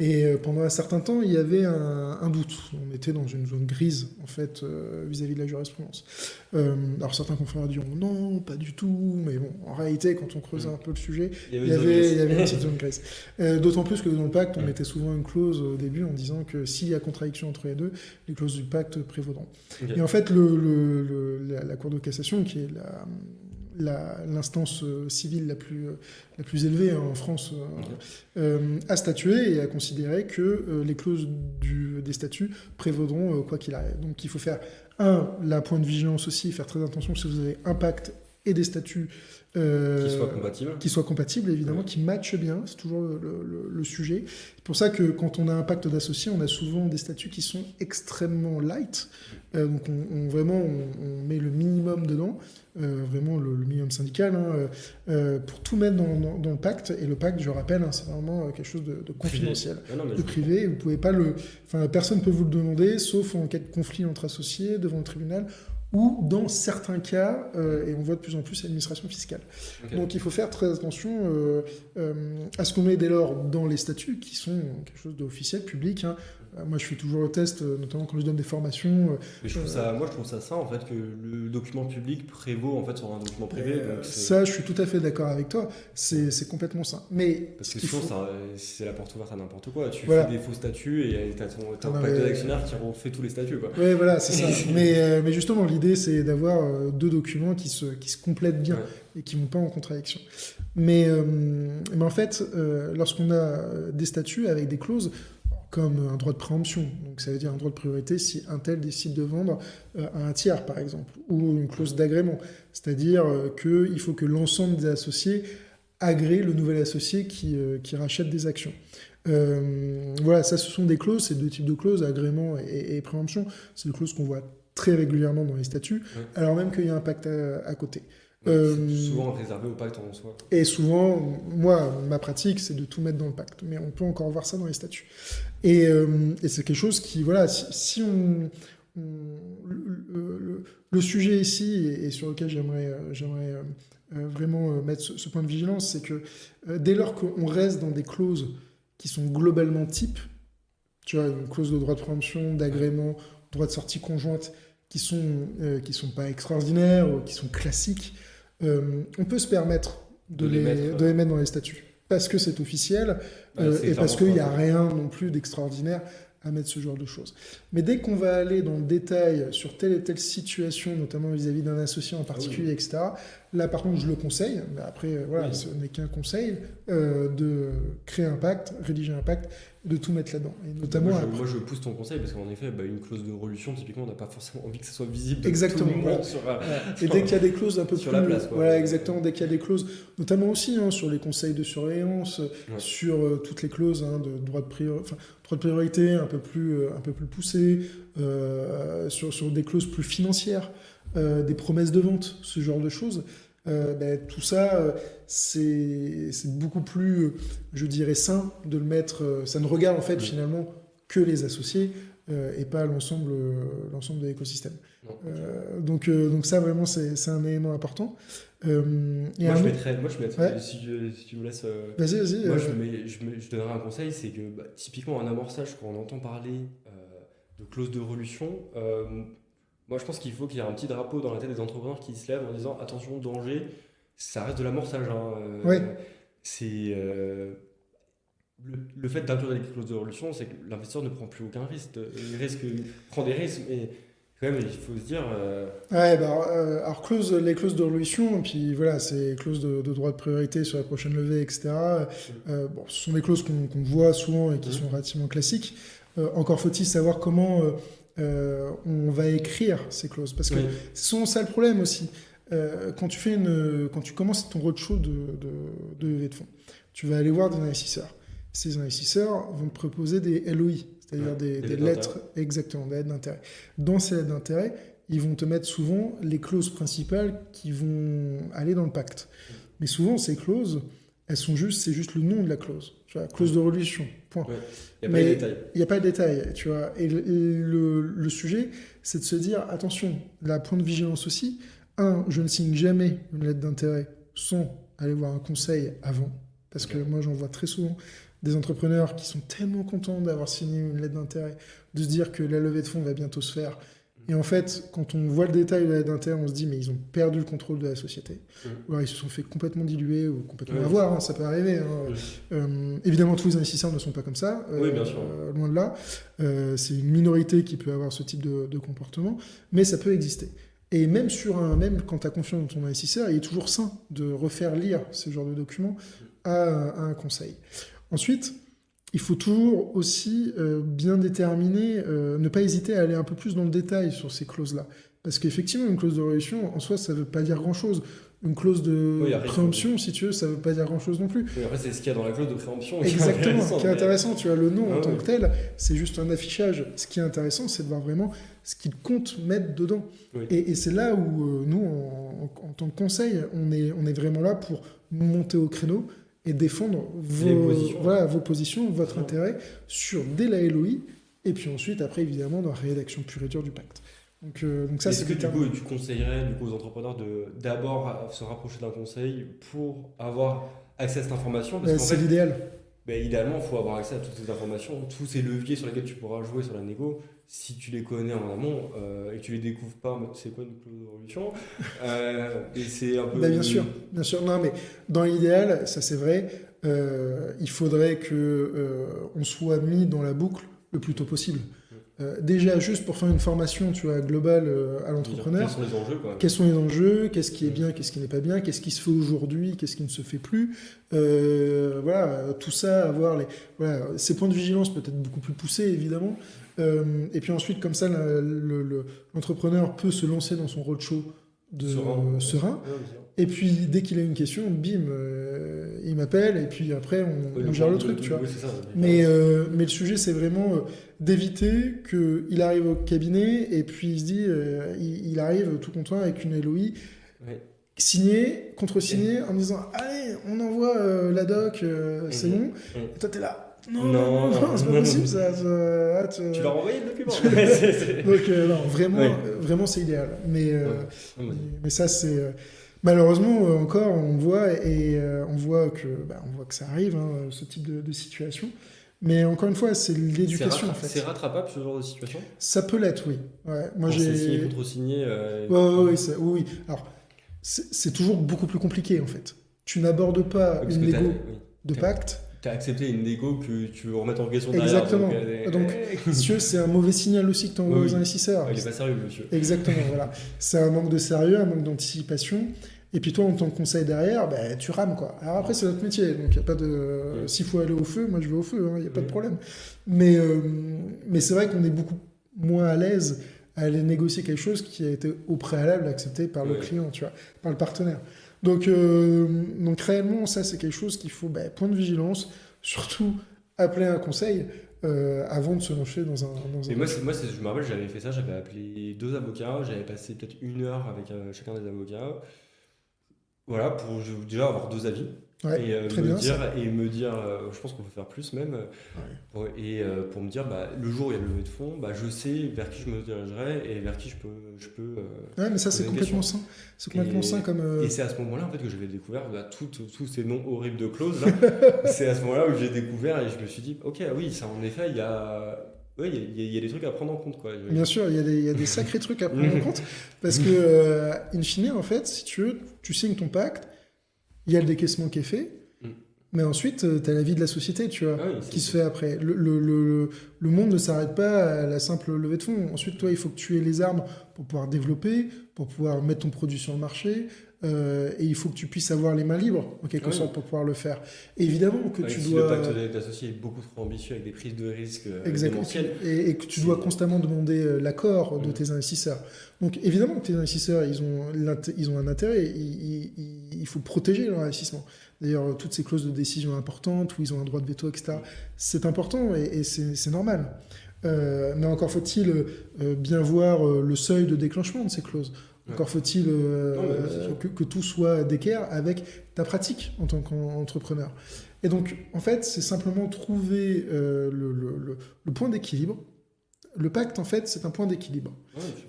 Et pendant un certain temps, il y avait un doute. On était dans une zone grise, en fait, vis-à-vis de la jurisprudence. Alors certains confrères diront non, pas du tout, mais bon, en réalité, quand on creusait un peu le sujet, il y avait une petite zone grise. D'autant plus que dans le pacte, on mettait souvent une clause au début en disant que s'il y a contradiction entre les deux, les clauses du pacte prévaudront. Okay. Et en fait, la Cour de cassation, qui est l'instance civile la plus élevée en France, a statué et a considéré que les clauses des statuts prévaudront quoi qu'il arrive. Donc il faut faire, la point de vigilance aussi, faire très attention si vous avez un pacte et des statuts qui soient compatibles, évidemment, qui matchent bien, c'est toujours le sujet. C'est pour ça que quand on a un pacte d'associés, on a souvent des statuts qui sont extrêmement light, donc on met le minimum dedans, vraiment le minimum syndical, pour tout mettre dans le pacte, et le pacte, je rappelle, c'est vraiment quelque chose de confidentiel, de privé, vous pouvez pas personne ne peut vous le demander, sauf en cas de conflit entre associés, devant le tribunal, ou dans certains cas, et on voit de plus en plus l'administration fiscale. Okay. Donc il faut faire très attention à ce qu'on met dès lors dans les statuts, qui sont quelque chose d'officiel, public. Moi je fais toujours le test, notamment quand je donne des formations. Mais je trouve ça sain en fait que le document public prévaut en fait sur un document privé. Donc ça, je suis tout à fait d'accord avec toi, c'est complètement sain. Mais parce que sinon c'est la porte ouverte à n'importe quoi. Tu fais des faux statuts et t'as ton pacte d'actionnaire qui refait tous les statuts. Oui, voilà, c'est ça. mais justement, l'idée c'est d'avoir deux documents qui se complètent bien et qui ne vont pas en contradiction. Mais en fait, lorsqu'on a des statuts avec des clauses, comme un droit de préemption, donc ça veut dire un droit de priorité si un tel décide de vendre à un tiers, par exemple, ou une clause d'agrément, c'est-à-dire qu'il faut que l'ensemble des associés agrée le nouvel associé qui rachète des actions. Voilà, ça ce sont des clauses, c'est deux types de clauses, agrément et préemption, c'est des clauses qu'on voit très régulièrement dans les statuts, alors même qu'il y a un pacte à côté. C'est souvent réservé au pacte en soi. Et souvent, moi, ma pratique, c'est de tout mettre dans le pacte. Mais on peut encore voir ça dans les statuts. Et c'est quelque chose qui, voilà, si le sujet ici, et sur lequel j'aimerais vraiment mettre ce point de vigilance, c'est que dès lors qu'on reste dans des clauses qui sont globalement types, tu vois, une clause de droit de préemption, d'agrément, droit de sortie conjointe, qui sont pas extraordinaires, ou qui sont classiques, on peut se permettre de les mettre dans les statuts. Parce que c'est officiel, et parce qu'il n'y a rien non plus d'extraordinaire à mettre ce genre de choses. Mais dès qu'on va aller dans le détail sur telle et telle situation, notamment vis-à-vis d'un associé en particulier, etc., là par contre je le conseille, mais après voilà, ce n'est qu'un conseil, de créer un pacte, rédiger un pacte, de tout mettre là-dedans. Et notamment moi je pousse ton conseil parce qu'en effet, une clause de résolution, typiquement, on n'a pas forcément envie que ça soit visible de exactement, tout le monde et dès qu'il y a des clauses un peu sur plus, la place, quoi. Voilà, exactement, dès qu'il y a des clauses, notamment aussi sur les conseils de surveillance, sur toutes les clauses de droit de priorité un peu plus poussées, sur des clauses plus financières, des promesses de vente, ce genre de choses. Tout ça, c'est beaucoup plus, je dirais, sain de le mettre. Ça ne regarde en fait finalement que les associés et pas l'ensemble de l'écosystème. Donc ça vraiment c'est un élément important. Je mettrais, si tu me laisses. Vas-y. Moi je donnerais un conseil, c'est que typiquement en amorçage, quand on entend parler de clause de résolution. Moi, je pense qu'il faut qu'il y ait un petit drapeau dans la tête des entrepreneurs qui se lèvent en disant attention, danger, ça reste de l'amorçage. C'est le fait d'inclure des clauses de résolution, c'est que l'investisseur ne prend plus aucun risque. Il prend des risques, mais quand même, il faut se dire. Alors les clauses de résolution, et puis voilà, c'est clauses de droit de priorité sur la prochaine levée, etc. Ce sont des clauses qu'on voit souvent et qui sont relativement classiques. Encore faut-il savoir comment. On va écrire ces clauses. Parce que c'est souvent ça le problème aussi. Quand tu commences ton roadshow de levée de fonds, tu vas aller voir des investisseurs. Ces investisseurs vont te proposer des LOI, c'est-à-dire Des des lettres lettres, exactement, des lettres d'intérêt. Dans ces lettres d'intérêt, ils vont te mettre souvent les clauses principales qui vont aller dans le pacte. Mais souvent, ces clauses, c'est juste le nom de la clause. Tu vois, clause de religion, point. Ouais. Il n'y a pas les Mais détails. il n'y a pas de détails, tu vois. Et le sujet, c'est de se dire, attention, la point de vigilance aussi, je ne signe jamais une lettre d'intérêt sans aller voir un conseil avant. Parce que moi, j'en vois très souvent des entrepreneurs qui sont tellement contents d'avoir signé une lettre d'intérêt, de se dire que la levée de fonds va bientôt se faire. Et en fait, quand on voit le détail de la lettre d'intérêt, on se dit, mais ils ont perdu le contrôle de la société. Ou alors ils se sont fait complètement diluer ou complètement avoir, ça peut arriver. Évidemment, tous les investisseurs ne sont pas comme ça, Oui, bien sûr. loin de là. C'est une minorité qui peut avoir ce type de comportement, mais ça peut exister. Et même quand tu as confiance dans ton investisseur, il est toujours sain de refaire lire ce genre de documents à un conseil. Ensuite, il faut toujours aussi bien déterminer, ne pas hésiter à aller un peu plus dans le détail sur ces clauses-là. Parce qu'effectivement, une clause de religion, en soi, ça ne veut pas dire grand-chose. Une clause de préemption, si tu veux, ça ne veut pas dire grand-chose non plus. Oui, après, c'est ce qu'il y a dans la clause de préemption. Exactement, qui est intéressant. Tu vois, le nom en tant que tel, c'est juste un affichage. Ce qui est intéressant, c'est de voir vraiment ce qu'ils comptent mettre dedans. Oui. Et c'est là où nous, en tant que conseil, on est vraiment là pour monter au créneau et défendre vos positions, votre intérêt dès la LOI, et puis ensuite, après, évidemment, dans la rédaction pure et dure du pacte. Donc ça, est-ce que du coup, tu conseillerais aux entrepreneurs d'abord se rapprocher d'un conseil pour avoir accès à cette information? C'est l'idéal. Idéalement, il faut avoir accès à toutes ces informations, tous ces leviers sur lesquels tu pourras jouer sur la négo. Si tu les connais en amont et que tu les découvres pas, c'est quoi une clause de religion et c'est un peu. Bien sûr. Non, mais dans l'idéal, ça c'est vrai, il faudrait que on soit mis dans la boucle le plus tôt possible. Déjà, juste pour faire une formation, tu vois, globale à l'entrepreneur. Quels sont les enjeux, quoi. Quels sont les enjeux? Qu'est-ce qui est bien? Qu'est-ce qui n'est pas bien? Qu'est-ce qui se fait aujourd'hui? Qu'est-ce qui ne se fait plus? Voilà, tout ça, avoir ces points de vigilance peut-être beaucoup plus poussés, évidemment. Et puis ensuite, comme ça, l'entrepreneur peut se lancer dans son roadshow serein. Et puis, dès qu'il a une question, bim, il m'appelle, et puis après, on gère le truc, tu vois. Oui, c'est ça, mais le sujet, c'est vraiment d'éviter qu'il arrive au cabinet, et puis il se dit, il arrive tout content avec une LOI signée, contre-signée, en disant, allez, on envoie la doc, c'est bon. Et toi, t'es là. Non, c'est pas possible, ça. Tu leur as envoyé le document. Donc, non, vraiment, c'est idéal. Mais ça, c'est. Malheureusement, encore, on voit que ça arrive, ce type de situation. Mais encore une fois, c'est l'éducation, en fait. C'est rattrapable, ce genre de situation? Ça peut l'être, oui. Ouais, moi, c'est signé, contre-signé. Oui. Alors, c'est toujours beaucoup plus compliqué, en fait. Tu n'abordes pas une négo de pacte. Tu as accepté une négo que tu veux remettre en question derrière. Exactement. Donc, c'est un mauvais signal aussi que tu envoies aux investisseurs. Il n'est pas sérieux, monsieur. Exactement, voilà. C'est un manque de sérieux, un manque d'anticipation. Et puis toi, en tant que conseil derrière, tu rames, quoi. Alors après, c'est notre métier, donc il n'y a pas de... S'il faut aller au feu, moi je vais au feu, il n'y a pas de problème. Mais c'est vrai qu'on est beaucoup moins à l'aise à aller négocier quelque chose qui a été au préalable accepté par le client, tu vois, par le partenaire. Donc réellement, ça, c'est quelque chose qu'il faut, point de vigilance, surtout appeler un conseil avant de se lancer dans un moi, je me rappelle, j'avais fait ça, j'avais appelé 2 avocats, j'avais passé peut-être 1 heure avec chacun des avocats. Voilà, pour déjà avoir 2 avis. Et me dire, je pense qu'on peut faire plus même, pour me dire, le jour où il y a le levée de fonds, je sais vers qui je me dirigerai et vers qui je peux mais ça, c'est complètement sain. C'est complètement sain comme... Et c'est à ce moment-là, en fait, que j'avais découvert tous ces noms horribles de clauses. C'est à ce moment-là où j'ai découvert et je me suis dit, ok, oui, ça, en effet, il y a des trucs à prendre en compte, quoi. Bien sûr, il y a des sacrés trucs à prendre en compte, parce que, in fine, en fait, si tu veux, tu signes ton pacte, il y a le décaissement qui est fait, mais ensuite, tu as la vie de la société, tu vois, qui se fait après. Le monde ne s'arrête pas à la simple levée de fonds. Ensuite, toi, il faut que tu aies les armes pour pouvoir développer, pour pouvoir mettre ton produit sur le marché, et il faut que tu puisses avoir les mains libres, en quelque sorte, pour pouvoir le faire. Et évidemment que tu si dois... le pacte d'associé est beaucoup trop ambitieux avec des prises de risques Exactement. démentielles. Et que tu dois constamment demander l'accord de tes investisseurs. Donc évidemment que tes investisseurs, ils ont un intérêt, il faut protéger leur investissement. D'ailleurs, toutes ces clauses de décision importantes, où ils ont un droit de veto, etc., c'est important et c'est normal. Mais encore faut-il bien voir le seuil de déclenchement de ces clauses. Encore faut-il que tout soit d'équerre avec ta pratique en tant qu'entrepreneur. Et donc, en fait, c'est simplement trouver le point d'équilibre. Le pacte, en fait, c'est un point d'équilibre.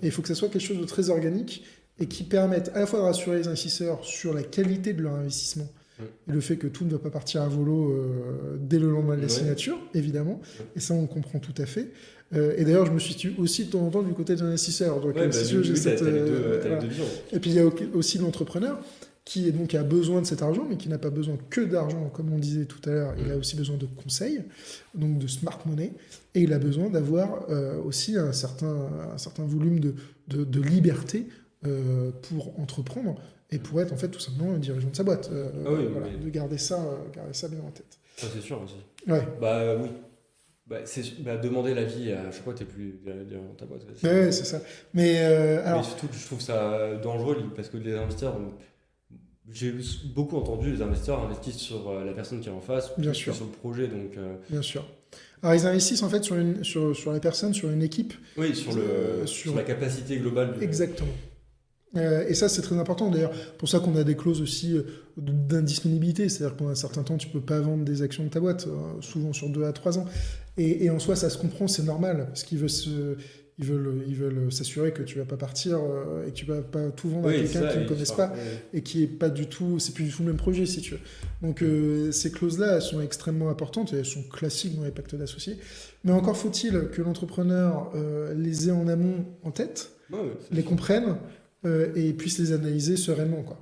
Et il faut que ça soit quelque chose de très organique et qui permette à la fois de rassurer les investisseurs sur la qualité de leur investissement et le fait que tout ne va pas partir à volo dès le lendemain de la signature, évidemment. Et ça, on comprend tout à fait. Et d'ailleurs, je me suis aussi de temps en temps du côté des investisseurs. Donc, c'est sûr, j'ai cette... t'as les deux visions. Et puis, il y a aussi l'entrepreneur qui donc a besoin de cet argent, mais qui n'a pas besoin que d'argent, comme on disait tout à l'heure. Il a aussi besoin de conseils, donc de smart money, et il a besoin d'avoir aussi un certain volume de liberté pour entreprendre et pour être en fait tout simplement un dirigeant de sa boîte. De garder ça bien en tête. Ça, c'est sûr aussi. Ouais. Oui. Demander l'avis à chaque fois que tu n'es plus dirigeant de ta boîte. C'est ça. Mais surtout, je trouve ça dangereux parce que les investisseurs... J'ai beaucoup entendu les investisseurs investissent sur la personne qui est en face, bien plus sûr, que sur le projet. Donc, bien sûr. Alors ils investissent en fait sur la personne, sur une équipe. Oui, sur la capacité globale. Exactement. Et ça, c'est très important. D'ailleurs, pour ça qu'on a des clauses aussi d'indisponibilité. C'est-à-dire qu'en un certain temps, tu ne peux pas vendre des actions de ta boîte, souvent sur 2 à 3 ans. Et en soi, ça se comprend, c'est normal, parce qu'ils veulent s'assurer que tu ne vas pas partir et que tu ne vas pas tout vendre à quelqu'un qu'ils ne connaissent pas et qui est pas du tout, c'est plus du tout le même projet, si tu veux. Donc ces clauses-là, elles sont extrêmement importantes et elles sont classiques dans les pactes d'associés. Mais encore faut-il que l'entrepreneur les ait en amont en tête, les comprenne et puisse les analyser sereinement, quoi.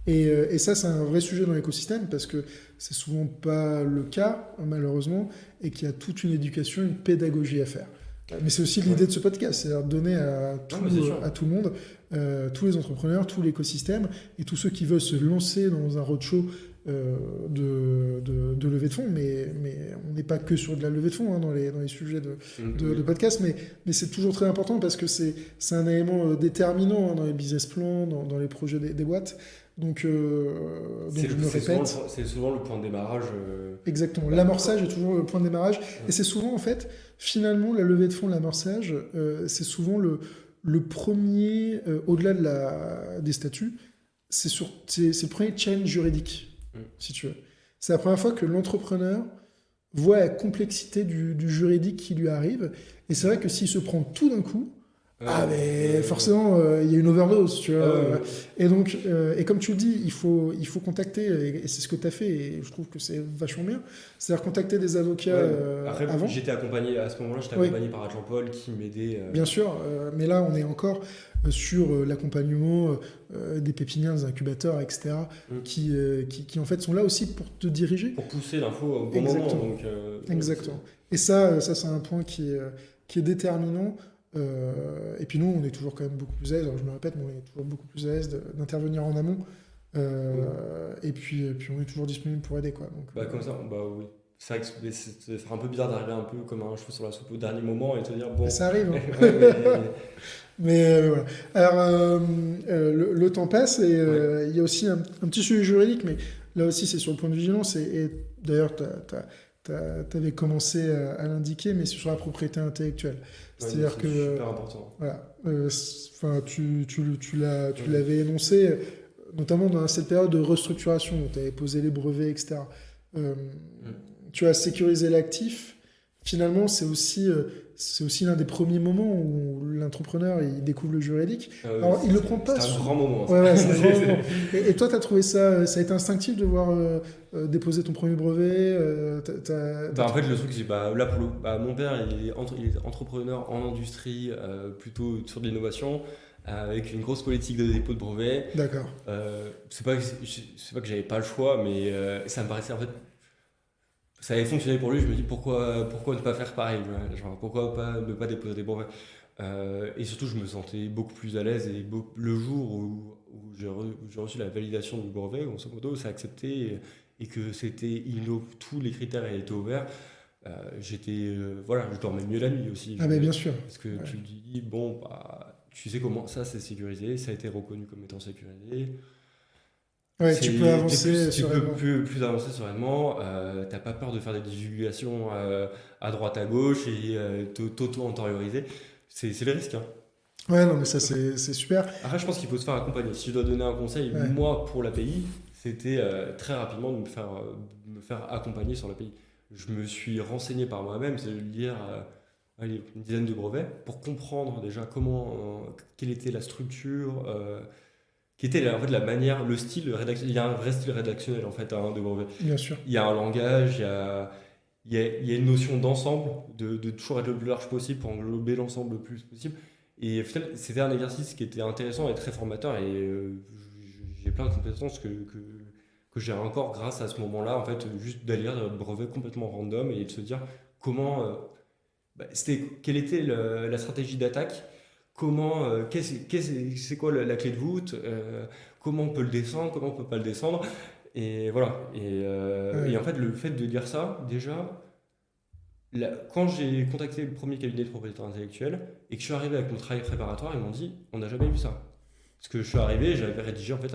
Et ça, c'est un vrai sujet dans l'écosystème parce que c'est souvent pas le cas, malheureusement, et qu'il y a toute une éducation, une pédagogie à faire. Mais c'est aussi l'idée de ce podcast, c'est-à-dire donner à tout le monde, tous les entrepreneurs, tout l'écosystème, et tous ceux qui veulent se lancer dans un roadshow de levée de fonds, mais on n'est pas que sur de la levée de fonds dans les sujets de podcast, mais c'est toujours très important parce que c'est un élément déterminant dans les business plans, dans les projets des boîtes. Donc je me répète. C'est souvent le point de démarrage. Exactement. L'amorçage est toujours le point de démarrage. Et c'est souvent, en fait, finalement, la levée de fonds, l'amorçage, c'est souvent le premier, au-delà des statuts, c'est le premier challenge juridique, si tu veux. C'est la première fois que l'entrepreneur voit la complexité du juridique qui lui arrive. Et c'est vrai que s'il se prend tout d'un coup, mais forcément, il y a une overdose, tu vois. Et donc, et comme tu le dis, il faut contacter, et c'est ce que tu as fait, et je trouve que c'est vachement bien, c'est-à-dire contacter des avocats avant. J'étais accompagné, à ce moment-là, accompagné par Jean-Paul qui m'aidait. Bien sûr, mais là, on est encore sur l'accompagnement des pépinières, des incubateurs, etc., qui en fait sont là aussi pour te diriger. Pour pousser l'info au bon moment. Donc, exactement. Et ça, c'est un point qui est déterminant. Et puis nous, on est toujours quand même beaucoup plus à l'aise, alors je me répète, mais on est toujours beaucoup plus à l'aise d'intervenir en amont. Et puis on est toujours disponible pour aider, quoi. Donc, comme ça, oui. C'est vrai que c'est un peu bizarre d'arriver un peu comme un cheveu sur la soupe au dernier moment et te dire bon. Ça arrive. Hein. Mais voilà. Alors le temps passe et il y a aussi un petit sujet juridique, mais là aussi c'est sur le point de vigilance. Et d'ailleurs, tu avais commencé à l'indiquer, mais c'est sur la propriété intellectuelle. C'est-à-dire que c'est super important. Voilà, tu l'avais énoncé, notamment dans cette période de restructuration où tu avais posé les brevets, etc. Tu as sécurisé l'actif. Finalement, c'est aussi l'un des premiers moments où l'entrepreneur il découvre le juridique. Alors, il le prend pas. C'est un grand moment. C'est un grand moment. Et toi, tu as trouvé ça a été instinctif de voir déposer ton premier brevet En fait, le truc, c'est là pour mon père, il est entrepreneur en industrie, plutôt sur de l'innovation, avec une grosse politique de dépôt de brevet. D'accord. C'est pas que j'avais pas le choix, mais ça me paraissait en fait. ça avait fonctionné pour lui, je me dis pourquoi ne pas faire pareil, voilà, genre, pourquoi pas ne pas déposer des brevets. Et surtout, je me sentais beaucoup plus à l'aise et le jour où où j'ai reçu la validation du brevet, grosso modo, c'est accepté et que tous les critères étaient ouverts. Voilà, je dormais mieux la nuit aussi. Ah, mais bien sûr. Parce que Ouais. tu te dis, bon, bah, tu sais comment ça c'est sécurisé, ça a été reconnu comme étant sécurisé. Ouais, tu peux avancer Tu peux sereinement. plus avancer sereinement, t'as pas peur de faire des divulgations à droite à gauche et t'auto-antérioriser. C'est le risque, hein. Ouais, non, mais ça, c'est super. Après, je pense qu'il faut se faire accompagner. Si je dois donner un conseil, Ouais. moi, pour l'API, c'était très rapidement de me faire accompagner sur l'API. Je me suis renseigné par moi-même, c'est de lire allez, une dizaine de brevets pour comprendre déjà quelle était la structure, qui était en fait la manière, le style rédactionnel. Il y a un vrai style rédactionnel en fait de brevet. Bien sûr. Il y a un langage, il y a une notion d'ensemble, de toujours être le plus large possible pour englober l'ensemble le plus possible. Et au final, c'était un exercice qui était intéressant et très formateur. Et j'ai plein de compétences que j'ai encore grâce à ce moment-là, en fait, juste d'aller lire un brevet complètement random et de se dire comment, quelle était la stratégie d'attaque, c'est quoi la clé de voûte, comment on peut le descendre, comment on peut pas le descendre. Et voilà. Et Ouais. en fait, le fait de dire ça, déjà, quand j'ai contacté le premier cabinet de propriétaire intellectuelle et que je suis arrivé avec mon travail préparatoire, ils m'ont dit, on n'a jamais vu ça. Parce que je suis arrivé, j'avais rédigé en fait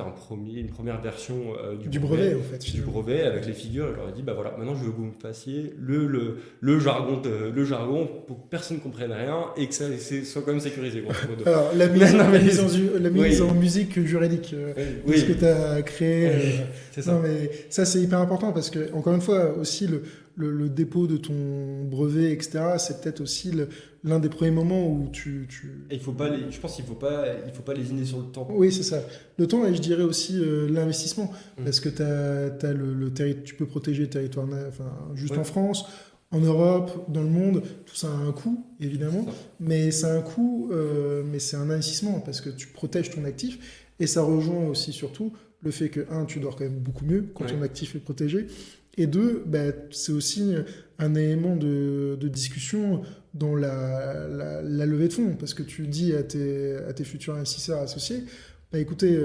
une première version Du brevet, en fait, du finalement. brevet avec les figures. Et je leur ai dit, bah voilà, maintenant je veux que vous me fassiez le jargon, le jargon pour que personne ne comprenne rien et que soit quand même sécurisé, grosso modo. Alors, Non, mais la mise oui, en musique juridique de ce que oui, tu as créé. c'est Non, ça. mais ça, c'est hyper important parce que, encore une fois, aussi, le dépôt de ton brevet, etc., c'est peut-être aussi l'un des premiers moments où Et je pense il faut pas lésiner sur le temps. Oui, c'est ça. Le temps, et je dirais aussi l'investissement, Mm. parce que tu peux protéger le territoire enfin, juste Ouais, en France, en Europe, dans le monde. Tout ça a un coût, évidemment, c'est ça. mais c'est un coût, mais c'est un investissement, parce que tu protèges ton actif, et ça rejoint aussi surtout le fait que, un, tu dors quand même beaucoup mieux quand Ouais. ton actif est protégé, et deux, bah, c'est aussi un élément de discussion dans la levée de fonds, parce que tu dis à tes futurs investisseurs associés, bah écoutez,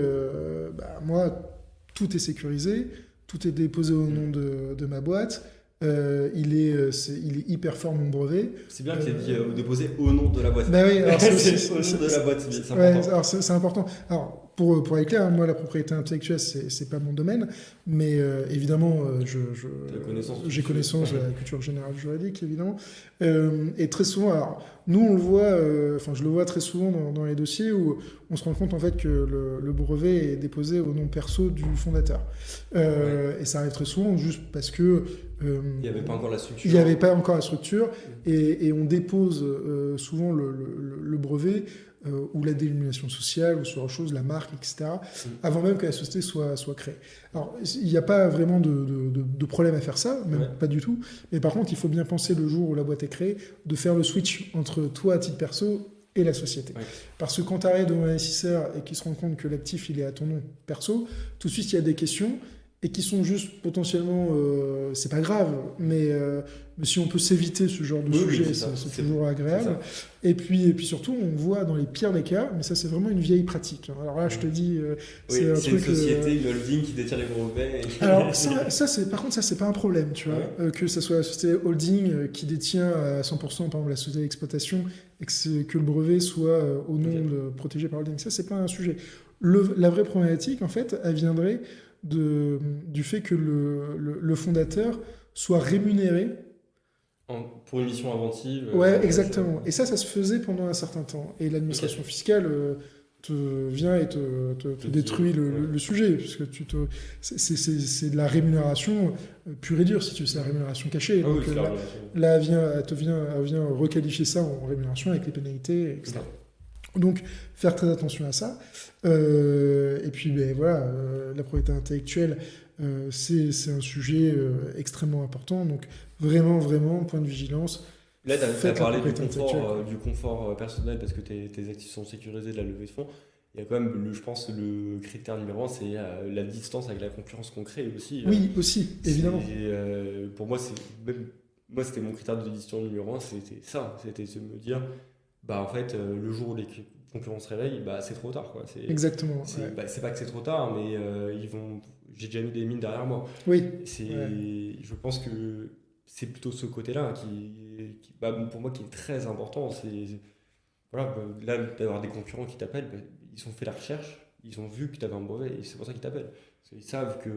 moi, tout est sécurisé, tout est déposé au nom de ma boîte, il est hyper fort mon brevet. C'est bien qu'il ait dit Euh, déposer au nom de la boîte. bah oui, alors c'est aussi, C'est au nom de la boîte, c'est ouais, important. alors c'est important. Alors pour être clair, hein, moi la propriété intellectuelle c'est pas mon domaine, mais évidemment La connaissance du j'ai sujet. connaissance de la culture générale juridique évidemment. Et très souvent, alors nous on le voit, enfin je le vois très souvent dans les dossiers où on se rend compte en fait que le brevet est déposé au nom perso du fondateur. Ouais. Et ça arrive très souvent juste parce que Il n'y avait pas encore la il n'y structure. avait pas encore la structure et on dépose souvent le brevet ou la dénomination sociale ou sur autre chose, la marque, etc., avant même que la société soit créée. Alors, il n'y a pas vraiment de problème à faire ça, même Ouais. pas du tout. Mais par contre, il faut bien penser le jour où la boîte est créée, de faire le switch entre toi à titre perso et la société. Ouais. Parce que quand tu arrives devant un investisseur et qu'il se rend compte que l'actif il est à ton nom perso, tout de suite il y a des questions et qui sont juste potentiellement, c'est pas grave, mais si on peut s'éviter ce genre de Oui, oui, sujet, c'est ça. c'est toujours C'est agréable. ça. Et puis surtout, on voit dans les pires des cas, mais ça c'est vraiment une vieille pratique, hein. Alors là, je te dis, Oui, c'est un c'est une truc. société, une holding qui détient les brevets. Alors par contre, ça c'est pas un problème, tu vois, Ouais. que ça soit la société holding qui détient à 100% par exemple la société d'exploitation et que le brevet soit au nom Ok. protégé par holding, ça c'est pas un sujet. La vraie problématique en fait, elle viendrait du fait que le fondateur soit rémunéré. Pour une mission inventive. Ouais, exactement. Et ça se faisait pendant un certain temps. Et l'administration fiscale te vient et te Te détruit dit, ouais. le sujet, puisque c'est de la rémunération pure et dure, si tu veux, c'est la rémunération cachée. Ah oui, Donc c'est la là, relation. là, elle vient requalifier ça en rémunération avec les pénalités, etc. Donc, faire très attention à ça. Et puis, ben, voilà, la propriété intellectuelle, c'est un sujet extrêmement important. Donc, vraiment, vraiment, point de vigilance. Là, tu as Faites la parlé propriété intellectuelle, quoi. du confort personnel parce que tes actifs sont sécurisés de la levée de fonds. il y a quand même, je pense, le critère numéro un, c'est la distance avec la concurrence qu'on crée aussi. Oui, aussi, évidemment. Pour moi, moi, c'était mon critère de décision numéro un, c'était ça, c'était de me dire, bah en fait, le jour où les concurrents se réveillent, bah c'est trop tard, quoi. Exactement. Ouais. C'est pas que c'est trop tard, mais j'ai déjà mis des mines derrière moi. Oui, C'est, ouais. je pense que c'est plutôt ce côté-là bah, pour moi, qui est très important. Voilà, bah, là, d'avoir des concurrents qui t'appellent, bah, ils ont fait la recherche, ils ont vu que tu avais un brevet et c'est pour ça qu'ils t'appellent. Parce qu'ils savent que,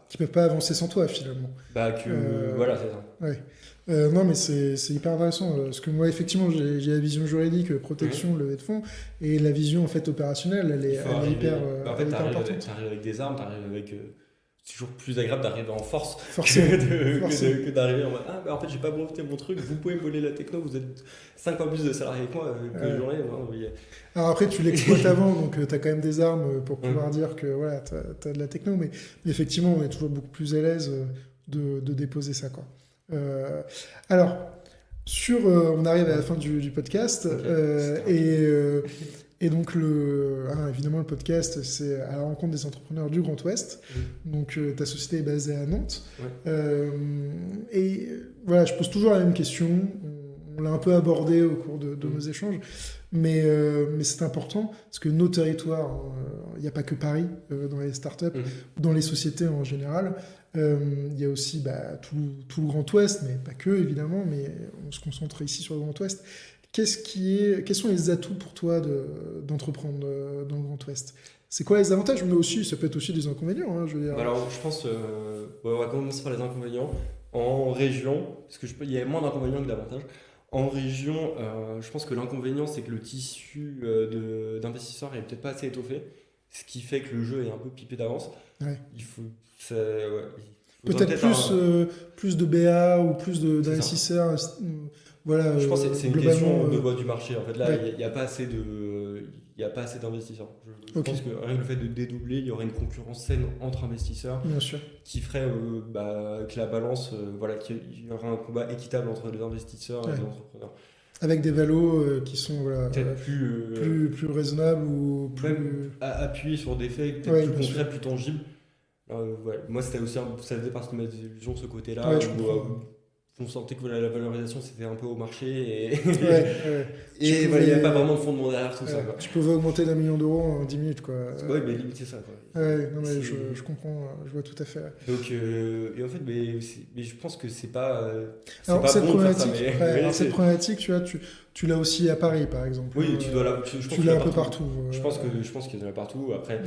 Qui peuvent pas avancer sans toi, finalement. Euh, voilà, c'est ça. ouais. Non, mais c'est hyper intéressant. Parce que moi, effectivement, j'ai la vision juridique, Mhm. protection, levée de fonds, et la vision, en fait, opérationnelle, Il faut elle est arriver. Bah, en fait, elle est hyper importante. t'arrives avec des armes, t'arrives avec. C'est toujours plus agréable d'arriver en force Forcément. Forcément. que d'arriver en mode ah, bah, en fait, j'ai pas monté mon truc, vous pouvez me voler la techno, vous êtes 5 fois plus de salariés que moi, que Ouais. j'en ai. Hein, oui. Alors après, tu l'exploites avant, donc tu as quand même des armes pour Hum, pouvoir dire que voilà, tu as, de la techno, mais effectivement, on est toujours beaucoup plus à l'aise de déposer ça, quoi. Euh, alors, on arrive à la fin du podcast, Ok, c'était rapide. et donc, évidemment, le podcast, c'est à la rencontre des entrepreneurs du Grand Ouest. Hum, Donc, ta société est basée à Nantes. ouais. Euh, voilà, je pose toujours la même question. On l'a un peu abordé au cours de nos Hum, échanges, mais c'est important parce que nos territoires, il n'y a pas que Paris dans les startups, hum. dans les sociétés en général. Il y a aussi tout le Grand Ouest, mais pas que évidemment, mais on se concentre ici sur le Grand Ouest. Quels sont les atouts pour toi d'entreprendre dans le Grand Ouest? C'est quoi les avantages? Mais aussi, ça peut être aussi des inconvénients, hein, je veux dire. Bah alors, je pense, bon, on va commencer par les inconvénients. En région, parce il y a moins d'inconvénients que d'avantages. En région, je pense que l'inconvénient, c'est que le tissu d'investisseurs est peut-être pas assez étoffé, ce qui fait que le jeu est un peu pipé d'avance. Ouais. Il faut, ouais, il faudrait Peut-être peut-être un. plus de BA ou plus C'est ça. d'investisseurs, voilà, Je pense que c'est une globalement. question de loi du marché. En fait, là, Ouais, il y a pas assez il y a pas assez d'investisseurs. Je ok, pense que rien que le fait de dédoubler, il y aurait une concurrence saine entre investisseurs bien sûr. qui ferait que la balance, voilà, qu'il y aurait un combat équitable entre les investisseurs et Ouais. les entrepreneurs. Avec des valos qui sont voilà, Peut-être plus, plus raisonnables ou même plus. appuyer sur des faits peut-être Ouais, plus bien sûr. concrets, plus tangibles. Ouais. Moi, c'était aussi ça faisait partie de mes illusions, ce côté-là, Ouais, je où comprends. on sentait que la valorisation, c'était un peu au marché et, Ouais, ouais. Tu et voilà, il n'y avait pas pouvais, vraiment de fondement derrière tout ça, ouais, quoi. tu pouvais augmenter d'1 million d'euros en 10 minutes, quoi. Ouais, mais limite, c'est ça, quoi. Ouais, non, mais C'est- je comprends, je vois tout à fait. Donc, et en fait, mais je pense que c'est Alors, pas cette bon de faire ça, problématique, mais, ouais, mais alors, cette problématique, tu vois, tu l'as aussi à Paris, par exemple. oui, je pense Tu qu'il y l'as en un a peu partout. partout. Je pense qu'il y en a partout. Ouais, Après,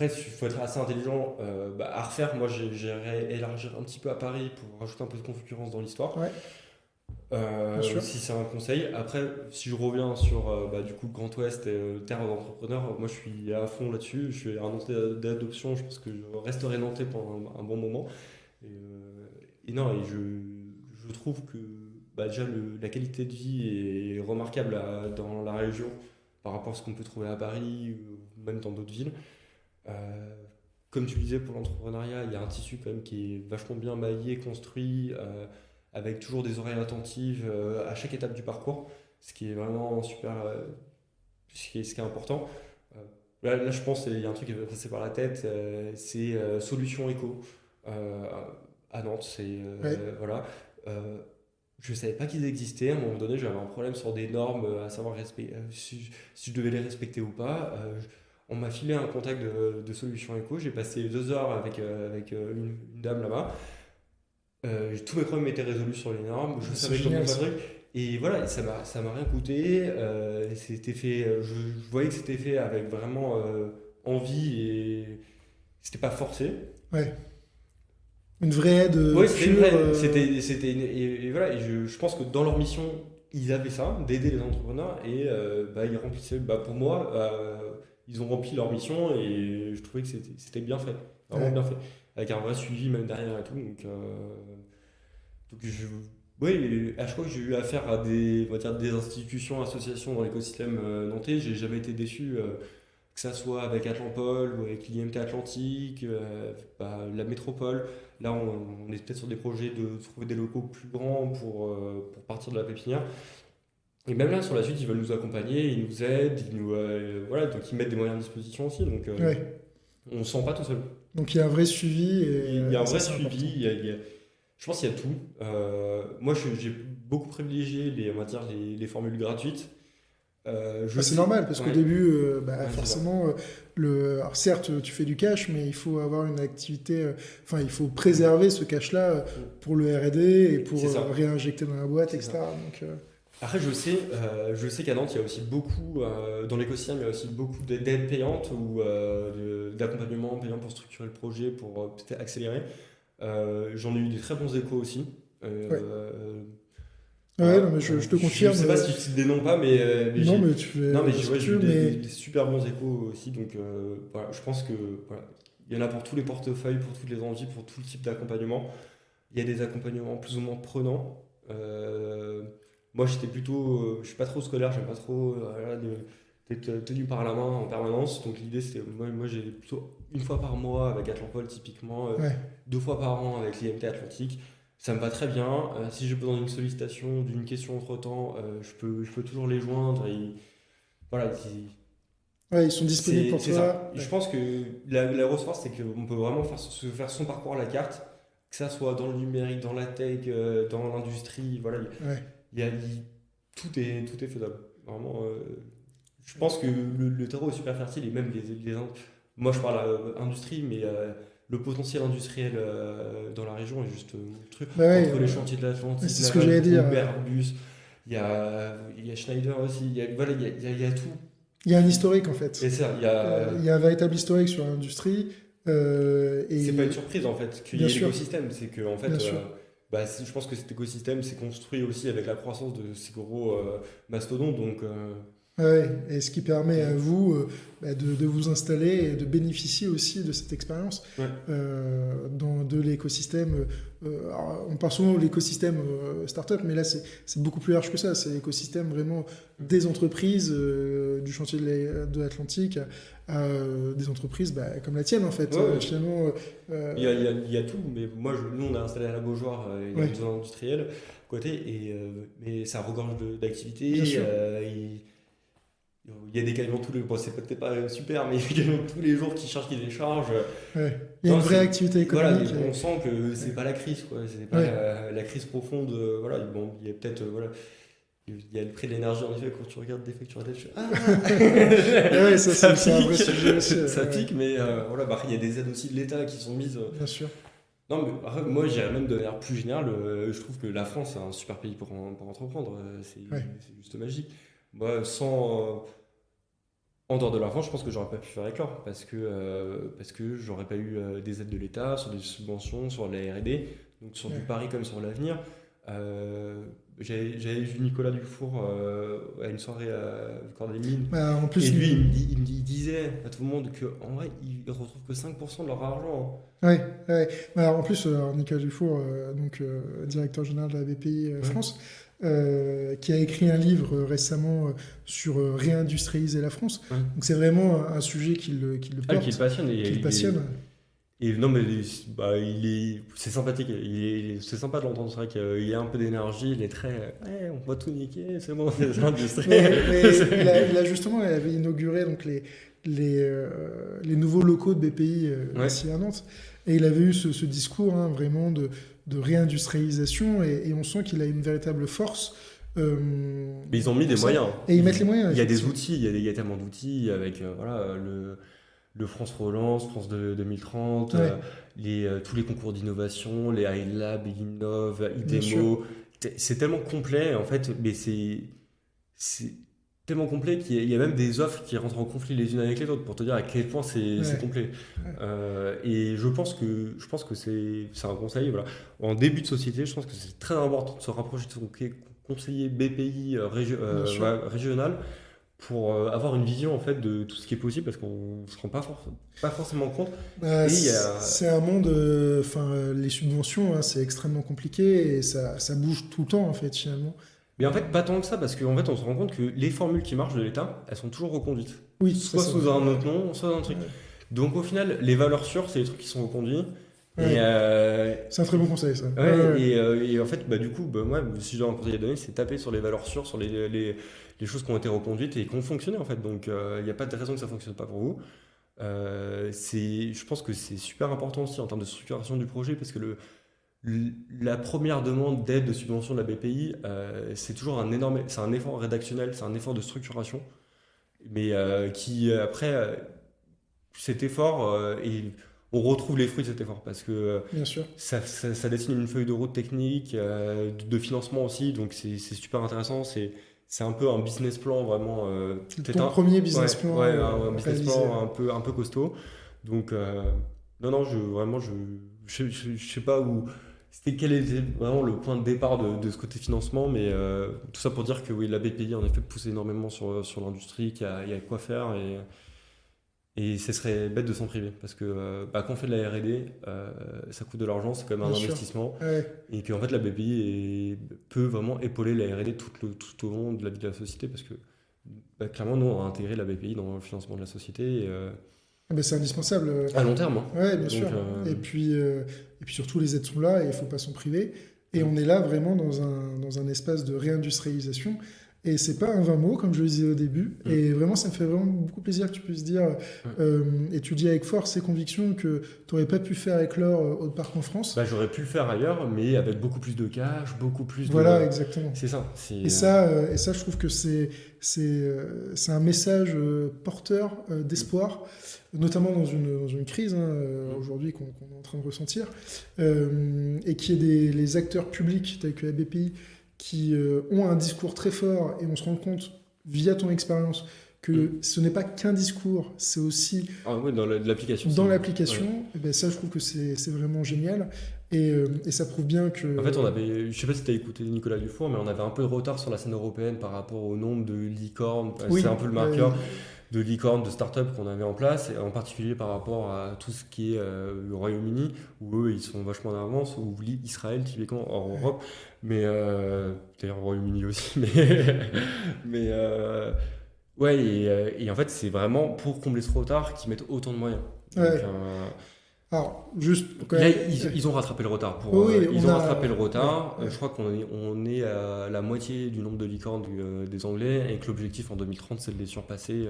il faut être assez intelligent à refaire. Moi, j'irais élargir un petit peu à Paris pour rajouter un peu de concurrence dans l'histoire. ouais, bien sûr. Si c'est un conseil. Après, si je reviens sur du coup le Grand Ouest et terre d'entrepreneurs, moi je suis à fond là-dessus. Je suis un Nantais d'adoption. Je pense que je resterai Nantais pendant un bon moment. Et non, je trouve que déjà la qualité de vie est remarquable dans la région par rapport à ce qu'on peut trouver à Paris ou même dans d'autres villes. Euh, Comme tu disais, pour l'entrepreneuriat, il y a un tissu quand même qui est vachement bien maillé, construit, avec toujours des oreilles attentives à chaque étape du parcours, ce qui est vraiment super, ce qui est important. Euh, là, je pense qu'il y a un truc qui va passer par la tête, c'est Solution Éco euh, à Nantes. Ouais, Voilà. Euh, je ne savais pas qu'ils existaient. À un moment donné, j'avais un problème sur des normes, à savoir si je devais les respecter ou pas. On m'a filé un contact de Solution Eco. J'ai passé 2 heures avec une dame là-bas. Tous mes problèmes étaient résolus sur les normes. Je c'est savais comment génial faire ça. le truc. Et voilà, ça m'a rien coûté. C'était fait, je voyais que c'était fait avec vraiment envie et c'était pas forcé. Ouais. Une vraie aide Oui, c'était une pure. vraie. Et voilà, et je pense que dans leur mission, ils avaient ça, d'aider les entrepreneurs, et ils remplissaient. Pour moi, ils ont rempli leur mission, et je trouvais que c'était bien fait, vraiment Ouais. bien fait, avec un vrai suivi même derrière et tout. Donc oui, et à chaque fois que j'ai eu affaire à on va dire, des institutions, associations dans l'écosystème nantais, j'ai jamais été déçu. Que ça soit avec Atlampol ou avec l'IMT Atlantique, la métropole. Là, on est peut-être sur des projets de trouver des locaux plus grands pour partir de la pépinière. Et même là, sur la suite, ils veulent nous accompagner, ils nous aident, voilà, donc ils mettent des moyens à disposition aussi, donc Ouais. on ne se sent pas tout seul. Donc il y a un vrai suivi Il y a un et ça vrai c'est important. suivi, je pense qu'il y a tout. Moi, j'ai beaucoup privilégié on va dire, les formules gratuites. Je Ah, c'est sais, normal parce qu'au ouais, début, bah, ouais, c'est ça. forcément, alors certes, tu fais du cash, mais il faut avoir une activité, enfin, il faut préserver ce cash-là Mm. pour le R&D et pour C'est ça, réinjecter dans la boîte, c'est ça. etc. Donc, Après, je sais qu'à Nantes, il y a aussi beaucoup, dans l'écosystème, il y a aussi beaucoup d'aides payantes ou d'accompagnement payant pour structurer le projet, pour peut-être accélérer. J'en ai eu des très bons échos aussi. ouais. Euh, Ouais, non, voilà. mais je te Je confirme. sais pas si je cite des noms pas, mais Non, mais tu fais non, mais ce que ouais, tu j'ai eu veux, mais des super bons échos aussi. Donc voilà, je pense que voilà, il y en a pour tous les portefeuilles, pour toutes les envies, pour tout le type d'accompagnement. Il y a des accompagnements plus ou moins prenants. Moi, je suis pas trop scolaire, j'aime pas trop voilà, d'être tenu par la main en permanence. Donc l'idée, c'était, moi j'ai plutôt une fois par mois avec Atlampol typiquement, ouais, 2 fois par an avec l'IMT Atlantique. Ça me va très bien. Si j'ai besoin d'une sollicitation, d'une question entre-temps, je peux toujours les joindre. Voilà, ouais, ils sont disponibles pour c'est ça. toi. Je Ouais, pense que la grosse force, c'est qu'on peut vraiment se faire son parcours à la carte, que ça soit dans le numérique, dans la tech, dans l'industrie. Voilà, ouais, il y a, tout est faisable. Vraiment, je pense que le terreau est super fertile et même moi je parle industrie, mais le potentiel industriel dans la région est juste monstrueux. bah ouais, Entre les chantiers de c'est l'Atlantique, ce que Naval j'allais dire. Group, Airbus, il y a Schneider aussi, voilà, il y a tout. Il y a un historique en fait. Et ça, Il y a un véritable historique sur l'industrie. c'est pas une Et surprise en fait qu'il bien y ait sûr, l'écosystème. C'est que en bien fait, sûr. bah, je pense que cet écosystème s'est construit aussi avec la croissance de ces gros mastodontes. Donc, Ouais, et ce qui permet à mm, vous bah, de vous installer et de bénéficier aussi de cette expérience ouais, de l'écosystème. Alors, on parle souvent de l'écosystème startup, mais là c'est beaucoup plus large que ça. C'est l'écosystème vraiment des entreprises du chantier de l'Atlantique à des entreprises bah, comme la tienne en fait. ouais, ouais. Finalement, Il y a tout, mais nous on a installé à la Beaujoire, il y a ouais, une zone industrielle à côté, mais ça regorge bien d'activités. sûr. Il y a des camions tous les jours, bon, c'est peut-être pas super, mais il y a des camions tous les jours qui chargent, qui déchargent. Ouais. Il y a Non, une vraie activité voilà, économique. on sent que Ouais. c'est pas la crise, quoi. C'est pas Ouais. la crise profonde. Voilà, bon, il y a peut-être, voilà, il y a le prix de l'énergie en effet quand tu regardes des factures à dette, ah, Ouais, ça ça c'est un vrai pique, sujet aussi. ça Ouais, pique, mais voilà, bah, il y a des aides aussi de l'État qui sont mises. bien sûr. Non, mais après, moi, j'irais même de manière plus générale. Je trouve que la France est un super pays pour entreprendre. Ouais. C'est juste magique. Moi, en dehors de la France, je pense que j'aurais pas pu faire éclore parce que j'aurais pas eu des aides de l'État sur des subventions, sur la R&D, donc sur du Ouais. pari comme sur l'avenir. Euh, j'avais vu Nicolas Dufour à une soirée au Corps des Mines, Bah, en et plus, lui, il disait à tout le monde que en vrai, ils retrouvent que 5% de leur argent. ouais, ouais. Bah, en plus, Nicolas Dufour, donc directeur général de la BPI Hein. France, qui a écrit un livre récemment sur réindustrialiser la France. Ouais, ouais. Donc c'est vraiment un sujet qui le Ah, qui le porte, passionne qui le passionne. et non mais bah, c'est sympathique, c'est sympa de l'entendre, c'est vrai qu'il y a un peu d'énergie, il est très ouais, on va tout niquer, c'est bon, c'est l'industrie. Mais il a justement, il avait inauguré donc les nouveaux locaux de BPI Ouais. ici à Nantes. Et il avait eu ce discours hein, vraiment de réindustrialisation et on sent qu'il a une véritable force Mais ils ont mis des pour ça. moyens. Et ils mettent les moyens, Il y a des effectivement. outils, il y a tellement d'outils avec voilà, le France Relance, France 2030, Ouais, tous les concours d'innovation, les iLab, Innov, bien sûr. IDEMO. C'est tellement complet en fait, mais c'est tellement complet qu'il y a même des offres qui rentrent en conflit les unes avec les autres pour te dire à quel point c'est Ouais, complet. ouais, Et je pense que c'est un conseil. Voilà. En début de société, je pense que c'est très important de se rapprocher de son conseiller BPI bien sûr. voilà, régional pour avoir une vision en fait de tout ce qui est possible parce qu'on ne se rend pas forcément compte. Et il y a, C'est un monde, enfin, les subventions, hein, c'est extrêmement compliqué et ça bouge tout le temps, en fait, finalement. mais en fait, pas tant que ça, parce qu'en fait, on se rend compte que les formules qui marchent de l'État, elles sont toujours reconduites. Oui, ça Soit c'est sous vrai. un autre nom, soit dans un truc. Ouais, Donc au final, les valeurs sûres, c'est les trucs qui sont reconduits. Et, C'est un très bon conseil, ça. et en fait, du coup, moi, si je dois un conseil à donner, c'est taper sur les valeurs sûres, sur les choses qui ont été reconduites et qui ont fonctionné en fait. Donc, il n'y a pas de raison que ça ne fonctionne pas pour vous. Je pense que c'est super important aussi en termes de structuration du projet parce que la première demande d'aide de subvention de la BPI, c'est toujours c'est un effort rédactionnel, c'est un effort de structuration, mais qui après cet effort et on retrouve les fruits de cet effort parce que Bien sûr. ça dessine une feuille de route technique, de financement aussi, donc c'est super intéressant. C'est un peu un business plan vraiment. Ton premier business plan Ouais, un business réalisé. plan un peu costaud. Donc, non, je sais pas où. Quel était vraiment le point de départ de ce côté financement, mais tout ça pour dire que oui, la BPI en effet pousse énormément sur l'industrie, il y a quoi faire et ce serait bête de s'en priver parce que quand on fait de la R&D, ça coûte de l'argent, c'est quand même un Bien sûr. investissement Ouais. et qu'en fait la BPI peut vraiment épauler la R&D tout au long de la vie de la société parce que clairement nous on a intégré la BPI dans le financement de la société C'est indispensable. à long terme. Hein. Ouais, bien Donc, sûr. Et puis surtout, les aides sont là et il ne faut pas s'en priver. Et on est là vraiment dans un espace de réindustrialisation. Et c'est pas un vain mot, comme je le disais au début. Et vraiment, ça me fait vraiment beaucoup plaisir que tu puisses dire, et tu dis avec force et conviction que tu n'aurais pas pu faire éclore Aude Park en France. J'aurais pu le faire ailleurs, mais avec beaucoup plus de cash, beaucoup plus Voilà, exactement. C'est ça. Et ça, je trouve que c'est un message porteur d'espoir, notamment dans une crise aujourd'hui qu'on est en train de ressentir, et qui est les acteurs publics tels que la BPI qui ont un discours très fort, et on se rend compte via ton expérience que ce n'est pas qu'un discours, c'est aussi dans l'application. Dans l'application, et ben ça je trouve que c'est vraiment génial, et ça prouve bien que... En fait, je sais pas si tu as écouté Nicolas Dufour, mais on avait un peu de retard sur la scène européenne par rapport au nombre de licornes. Oui, c'est un peu le marqueur de licornes, de start-up qu'on avait en place, et en particulier par rapport à tout ce qui est le Royaume-Uni, où eux ils sont vachement en avance, ou Israël typiquement hors Europe, mais d'ailleurs Royaume-Uni aussi, mais ouais, et en fait c'est vraiment pour combler ce retard qu'ils mettent autant de moyens. Donc, alors, juste quand là, même... ils ont rattrapé le retard. Ils ont rattrapé le retard. Je crois qu'on est à la moitié du nombre de licornes des Anglais et que l'objectif en 2030, c'est de les surpasser.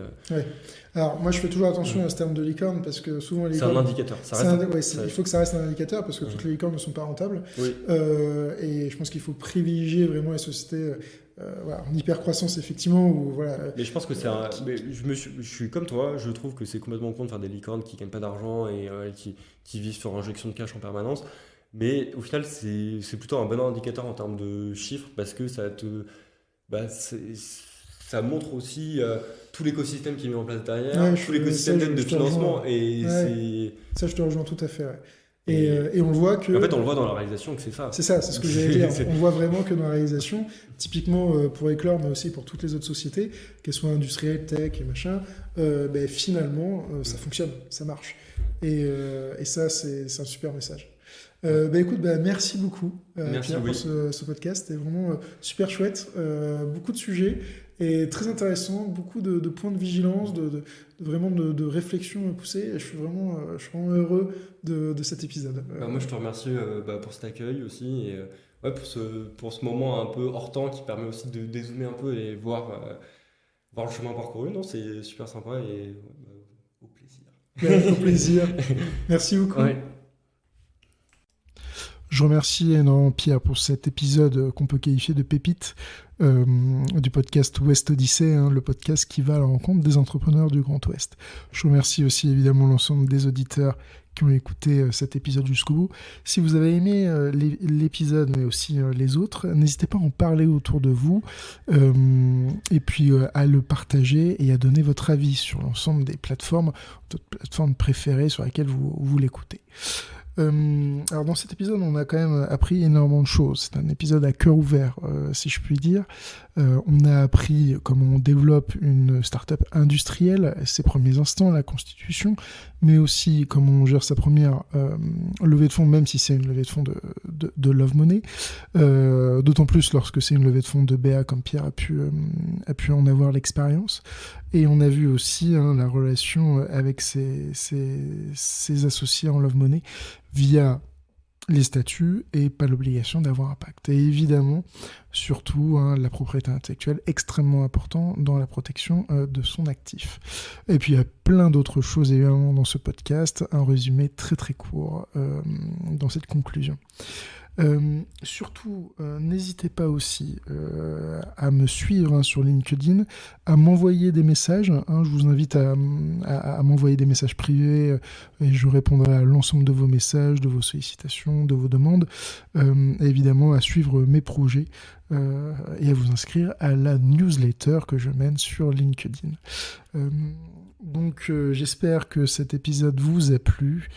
Alors, moi, je fais toujours attention à ce terme de licorne parce que souvent, les licornes... C'est un indicateur. Il faut que ça reste un indicateur parce que toutes les licornes ne sont pas rentables. Oui. Et je pense qu'il faut privilégier vraiment les sociétés... en hyper-croissance, effectivement. Mais je pense que je suis comme toi, je trouve que c'est complètement con de faire des licornes qui ne gagnent pas d'argent et qui vivent sur injection de cash en permanence. Mais au final, c'est plutôt un bon indicateur en termes de chiffres parce que ça montre aussi tout l'écosystème qui est mis en place derrière, tout l'écosystème de financement. Ça, je te rejoins tout à fait. Et on voit que... En fait, on le voit dans la réalisation que c'est ça. C'est ça, c'est ce que j'allais dire. On voit vraiment que dans la réalisation, typiquement pour Éclore, mais aussi pour toutes les autres sociétés, qu'elles soient industrielles, tech et machin, finalement, ça fonctionne, ça marche. Et ça, c'est un super message. Écoute, merci beaucoup Pierre, pour ce podcast. C'était vraiment super chouette. Beaucoup de sujets et très intéressant. Beaucoup de points de vigilance, vraiment de réflexion poussée. Et je suis vraiment heureux de cet épisode. Moi, je te remercie pour cet accueil aussi. Et, pour ce moment un peu hors temps qui permet aussi de dézoomer un peu et voir le chemin parcouru. Non, c'est super sympa et au plaisir. Au plaisir. Merci beaucoup. Ouais. Je remercie énormément Pierre pour cet épisode qu'on peut qualifier de pépite du podcast Ouest Odyssée, le podcast qui va à la rencontre des entrepreneurs du Grand Ouest. Je remercie aussi évidemment l'ensemble des auditeurs qui ont écouté cet épisode jusqu'au bout. Si vous avez aimé l'épisode, mais aussi les autres, n'hésitez pas à en parler autour de vous et puis à le partager et à donner votre avis sur l'ensemble des plateformes, votre plateforme préférée sur laquelle vous l'écoutez. Alors dans cet épisode, on a quand même appris énormément de choses. C'est un épisode à cœur ouvert, si je puis dire. On a appris comment on développe une startup industrielle, ses premiers instants, la constitution, mais aussi comment on gère sa première levée de fonds, même si c'est une levée de fonds de Love Money. D'autant plus lorsque c'est une levée de fonds de BA, comme Pierre a pu en avoir l'expérience. Et on a vu aussi la relation avec ses associés en Love Money via les statuts et pas l'obligation d'avoir un pacte. Et évidemment, surtout, la propriété intellectuelle, extrêmement important dans la protection de son actif. Et puis il y a plein d'autres choses évidemment dans ce podcast, un résumé très très court dans cette conclusion. Surtout, n'hésitez pas aussi à me suivre sur LinkedIn, à m'envoyer des messages. Je vous invite à m'envoyer des messages privés et je répondrai à l'ensemble de vos messages, de vos sollicitations, de vos demandes. Évidemment, à suivre mes projets et à vous inscrire à la newsletter que je mène sur LinkedIn. Donc j'espère que cet épisode vous a plu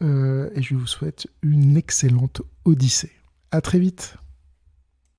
et je vous souhaite une excellente odyssée. À très vite.